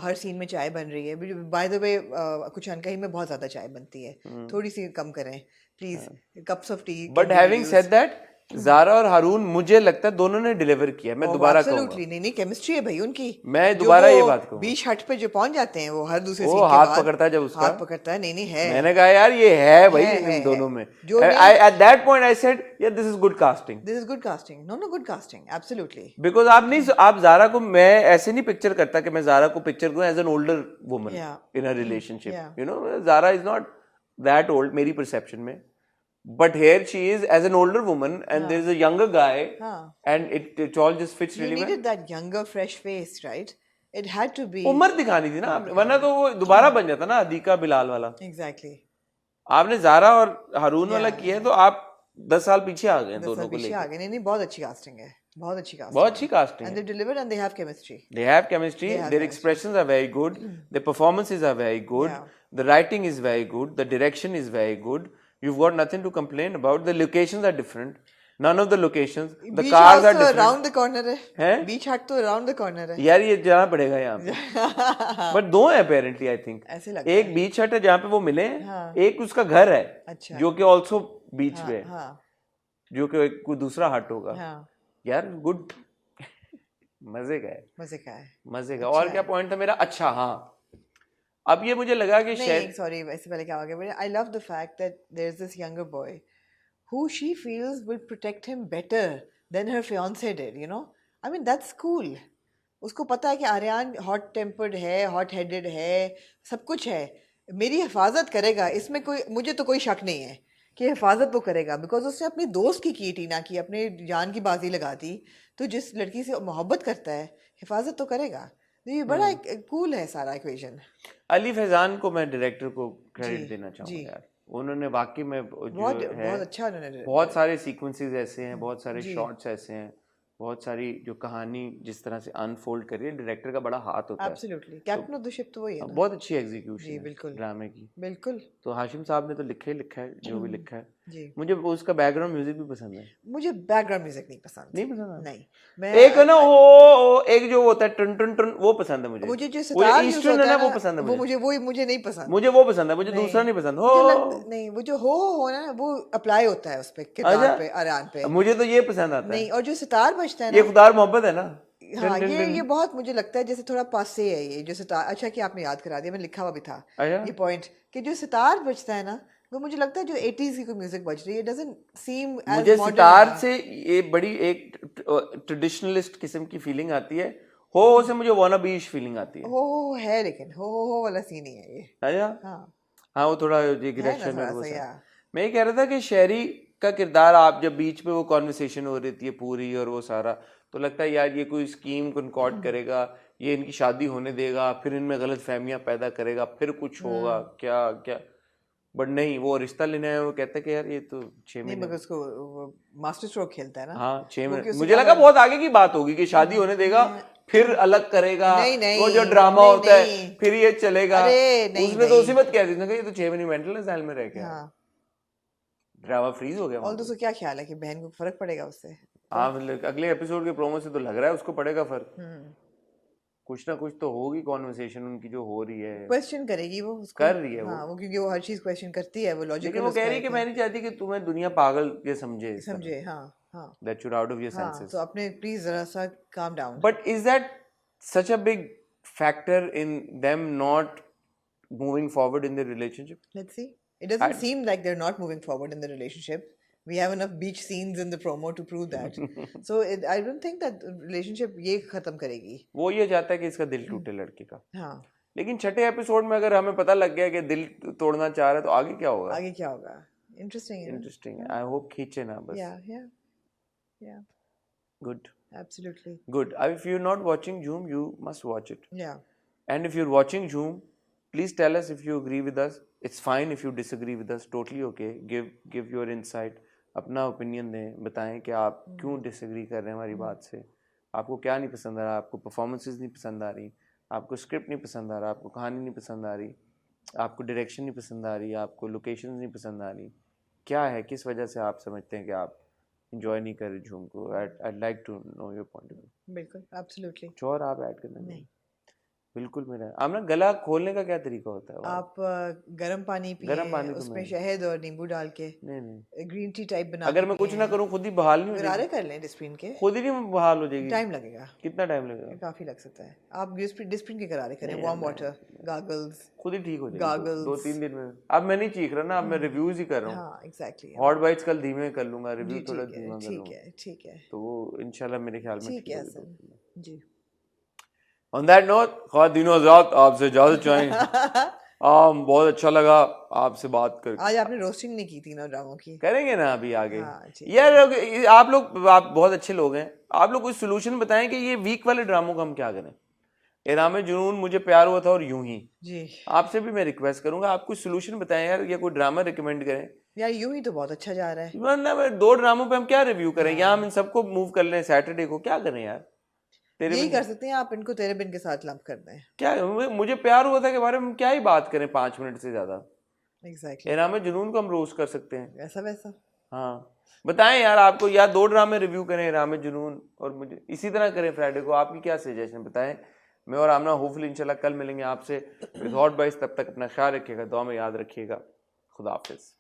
her scene में चाय बन रही है. बाय द वे कुछ अनकही में बहुत ज्यादा चाय बनती है, थोड़ी सी कम करें please. Cups of tea. But having said that, Zara और हारून मुझे लगता है दोनों ने डिलीवर किया. मैं दोबारा कहूंगा, नहीं केमिस्ट्री है भाई उनकी. मैं दोबारा ये बात कहूंगा. बीच हट पे जो पहुंच जाते हैं वो हर दूसरे सीन के बाद हाथ पकड़ता है, जब उसका हाथ पकड़ता है. नहीं है. मैंने कहा यार ये है भाई इन दोनों में. At that point I said यार this is good casting. No good casting, absolutely. Because आप ज़ारा को, मैं ऐसे नहीं पिक्चर करता कि मैं ज़ारा को पिक्चर करूं as an older woman in a relationship. You know Zara is not that old मेरी परसेप्शन में. But here she is as an older woman, and there is a younger guy, and it all just fits really well. You needed that younger, fresh face, right? It had to be. उम्र दिखानी थी ना, वरना तो वो दोबारा बन जाता ना अदीका बिलाल वाला. Exactly. आपने ज़ारा और हारून वाला किया है, तो आप 10 साल पीछे आ गए दोनों को लेकर. नहीं, बहुत अच्छी कास्टिंग है, बहुत अच्छी casting. And they delivered and they have chemistry. Their expressions are very good. Their performances are very good. The writing is very good. The direction is very good. You've got nothing to complain about. The locations are different. None of the locations. The cars are different. Around the corner है. Beach hut तो around the corner है. यार ये जाना पड़ेगा यहाँ पे. But दो है apparently I think. ऐसे लगता है. एक beach hut है जहाँ पे वो मिले. एक उसका घर है. अच्छा. जो कि also beach पे है. जो कि कोई दूसरा hut होगा. यार good. मजे का है. और क्या point था मेरा? अच्छा हाँ. अब ये मुझे लगा कि शायद सॉरी वैसे पहले क्या हो गया. I love the fact that there is this younger boy who she feels will protect him better than her fiancé did. You know, I mean that's cool. उसको पता है कि आर्यान हॉट टेम्पर्ड है, हॉट हेडेड है, सब कुछ है, मेरी हिफाजत करेगा. इसमें कोई, मुझे तो कोई शक नहीं है कि हिफाजत वो करेगा. बिकॉज उसने अपनी दोस्त की टीना की, अपने जान की बाजी लगा दी. तो जिस लड़की से मोहब्बत करता है हिफाजत तो करेगा. ये बड़ा कूल है सारा इक्वेशन. अली फैजान को मैं डायरेक्टर को क्रेडिट देना चाहूँगा यार. उन्होंने वाकई में बहुत अच्छा उन्होंने बहुत सारे सीक्वेंसेस ऐसे हैं, बहुत सारे शॉट्स ऐसे हैं बहुत सारी जो कहानी जिस तरह से अनफोल्ड करी है, डायरेक्टर का बड़ा हाथ होता है। Absolutely, captain of the ship तो वही है ना। बहुत अच्छी एग्जीक्यूशन जी है बिल्कुल ड्रामे की। बिल्कुल तो हाशिम साहब ने तो लिखा ही लिखा है जो भी लिखा है। जी। मुझे उसका बैकग्राउंड म्यूजिक भी पसंद है। मुझे बैकग्राउंड म्यूजिक नहीं पसंद। नहीं पसंद? नहीं, मैं एक है ना वो एक जो होता है टन टन टन, वो पसंद है मुझे। मुझे जो सितार यूज ईस्टर्न होता है ना है वो पसंद है वो मुझे नहीं पसंद। मुझे वो पसंद है, मुझे दूसरा नहीं पसंद। हो नहीं, वो जो हो ना वो अप्लाई होता है उस पे, किरदार पे, अरान पे। मुझे तो ये पसंद आता है। नहीं, और जो सितार बजता है ये ना, खुदार मोहब्बत है ना। हाँ, ये बहुत मुझे लगता है जैसे थोड़ा पासे है ये जो सितार। अच्छा कि आपने याद करा दिया, मैंने लिखा हुआ भी था ये पॉइंट कि जो सितार बजता है ना, वो मुझे लगता है जो 80s की कोई म्यूजिक बज रही है, डजंट सीम एज मुझे मॉडर्न। सितार से ये बड़ी एक ट्रेडिशनलिस्ट किस्म की फीलिंग आती है। हो से मुझे वानाबीश फीलिंग आती है। हो है, लेकिन हो वाला सीन ही है ये। अच्छा, हाँ हाँ वो थोड़ा है ना, एग्रेशन थोड़ा और वो सा सब। या मैं ये कह रहा था कि शहरी का किरदार, आप जब बीच पे वो कॉन्वर्सेशन हो रही थी पूरी और वो सारा, तो लगता है यार ये कोई स्कीम कनकॉर्ड करेगा, ये इनकी शादी होने देगा, फिर इनमें गलत फहमियां पैदा करेगा, फिर कुछ होगा क्या क्या। बट नहीं, वो रिश्ता लेने आया, वो कहता है कि यार ये तो 6 नहीं, महीने मगर उसको मास्टर स्ट्रोक खेलता है ना। हाँ 6 वो महीने कि उसे मुझे लगा बहुत आगे की बात होगी कि शादी होने देगा फिर अलग करेगा। नहीं, वो जो ड्रामा नहीं, होता है नहीं। फिर ये चलेगा। अरे नहीं, उसने तो नहीं। उसी बात कह दी ना कि ये तो 6 महीने मेंटल असाइल में रह गया। हाँ, ड्रामा फ्रीज हो गया और वहां दोस्तों क्या ख्याल है कि बहन को फर्क पड़ेगा उससे? हाँ मतलब अगले एपिसोड के प्रोमो से तो लग रहा है उसको पड़ेगा फर्क। हम्म, कुछ ना कुछ तो होगी कॉन्वर्सेशन उनकी जो हो रही है, क्वेश्चन करेगी वो उसको। कर रही है हाँ, वो क्योंकि वो हर चीज क्वेश्चन करती है, वो लेकिन लॉजिकल वो कह रही है कि मैं नहीं चाहती कि तुम्हें दुनिया पागल ये समझे, समझे। हाँ हाँ that you're out of your हाँ, senses. तो अपने प्लीज जरा सा calm down. But is that such a big factor in them not moving forward in their relationship? Let's see. It doesn't seem like they're not moving forward in the relationship. We have enough beach scenes in the promo to prove that. So I don't think that relationship ये खत्म करेगी। वो ये चाहता है कि इसका दिल टूटे लड़के का। हाँ, लेकिन छठे एपिसोड में अगर हमें पता लग गया कि दिल तोड़ना चाह रहा है तो आगे क्या होगा? आगे क्या होगा? Interesting है। इंटरेस्टिंग है। आई होप खींचे ना बस। Yeah. Good. Absolutely. Good. If you're not watching Zoom, you must watch it. Yeah. And if you're watching Zoom, please tell us if you agree with us. It's fine if you disagree with us. Totally okay. Give your insight. अपना opinion दें, बताएं कि आप क्यों disagree कर रहे हैं हमारी बात से, आपको क्या नहीं पसंद आ रहा, आपको परफॉर्मेंसेस नहीं पसंद आ रही, आपको स्क्रिप्ट नहीं पसंद आ रहा, आपको कहानी नहीं पसंद आ रही, आपको डायरेक्शन नहीं पसंद आ रही, आपको लोकेशंस नहीं पसंद आ रही, क्या है, किस वजह से आप समझते हैं कि आप इंजॉय नहीं कर रहे झूम को। I'd like to know your point of view. बिल्कुल, absolutely. कुछ और आप ऐड करना नहीं। बिल्कुल मेरा आपने गला खोलने का क्या तरीका होता है? आप गर्म पानी गर्म पानी पिए, तो उसमें मैं- शहद और नींबू डाल के नहीं ग्रीन टी टाइप बना अगर मैं कुछ ना करूं खुद ही बहाल नहीं हो गरारे जाएगी, कर लें डिस्प्रिन के। खुद ही नहीं बहाल हो जाएगी। टाइम लगेगा, कितना टाइम लगेगा? काफी लग सकता है। आप डिस्प्रिन के गरारे करें, वार्म वाटर, गागल्स। खुद ही ठीक हो जाएगी Goggles. 2-3 दिन में। अब मैं नहीं चीख रहा ना, अब मैं रिव्यूज ही कर रहा हूँ। हाँ, एग्जैक्टली। हॉट बाइट्स कल धीमे कर लूंगा, रिव्यू जी, थोड़ा ठीक है, धीमा कर ठीक लूंगा, है, ठीक है, तो वो इंशाल्लाह मेरे ख्याल में ठीक है होगी। हसन जी। ऑन दैट नोट ख्वातीन व हज़रात, आपसे इजाजत चाहें। बहुत अच्छा लगा आपसे बात करके। आज आपने रोस्टिंग नहीं की थी ना ड्रामों की? करेंगे ना अभी आगे। हाँ, ठीक यार आप लोग, आप बहुत अच्छे लोग हैं, आप लोग कोई सोल्यूशन बताएं कि ये वीक वाले ड्रामों का हम क्या करें। इराम जुनून, मुझे प्यार हुआ था और यूं ही, जी। आपसे भी मैं रिक्वेस्ट करूंगा आप कोई सोल्यूशन बताएं यार, या कोई ड्रामा रिकमेंड करें। यार यूं ही तो बहुत अच्छा जा रहा है। वरना 2 ड्रामों पे हम क्या रिव्यू करें, या हम इन सबको मूव कर लें सैटरडे को, क्या करें यार। तेरे यही बिन कर सकते हैं आप, इनको तेरे बिन के साथ लंप कर दें। क्या, मुझे प्यार हुआ था के बारे में हम क्या ही बात करें 5 मिनट से ज्यादा। एग्जैक्टली। इराम जुनून को हम रोस्ट कर सकते हैं। ऐसा वैसा। हाँ बताएं यार, आपको या 2 ड्रामे रिव्यू करें इराम जुनून, और मुझे इसी तरह करें फ्राइडे को। आपकी क्या सजेशन बताएं। मैं और आमना होपफुली इंशाल्लाह कल मिलेंगे आपसे विद हॉट बाइट्स। तब तक अपना ख्याल रखिएगा, दुआ में याद रखिएगा। खुदा हाफिज।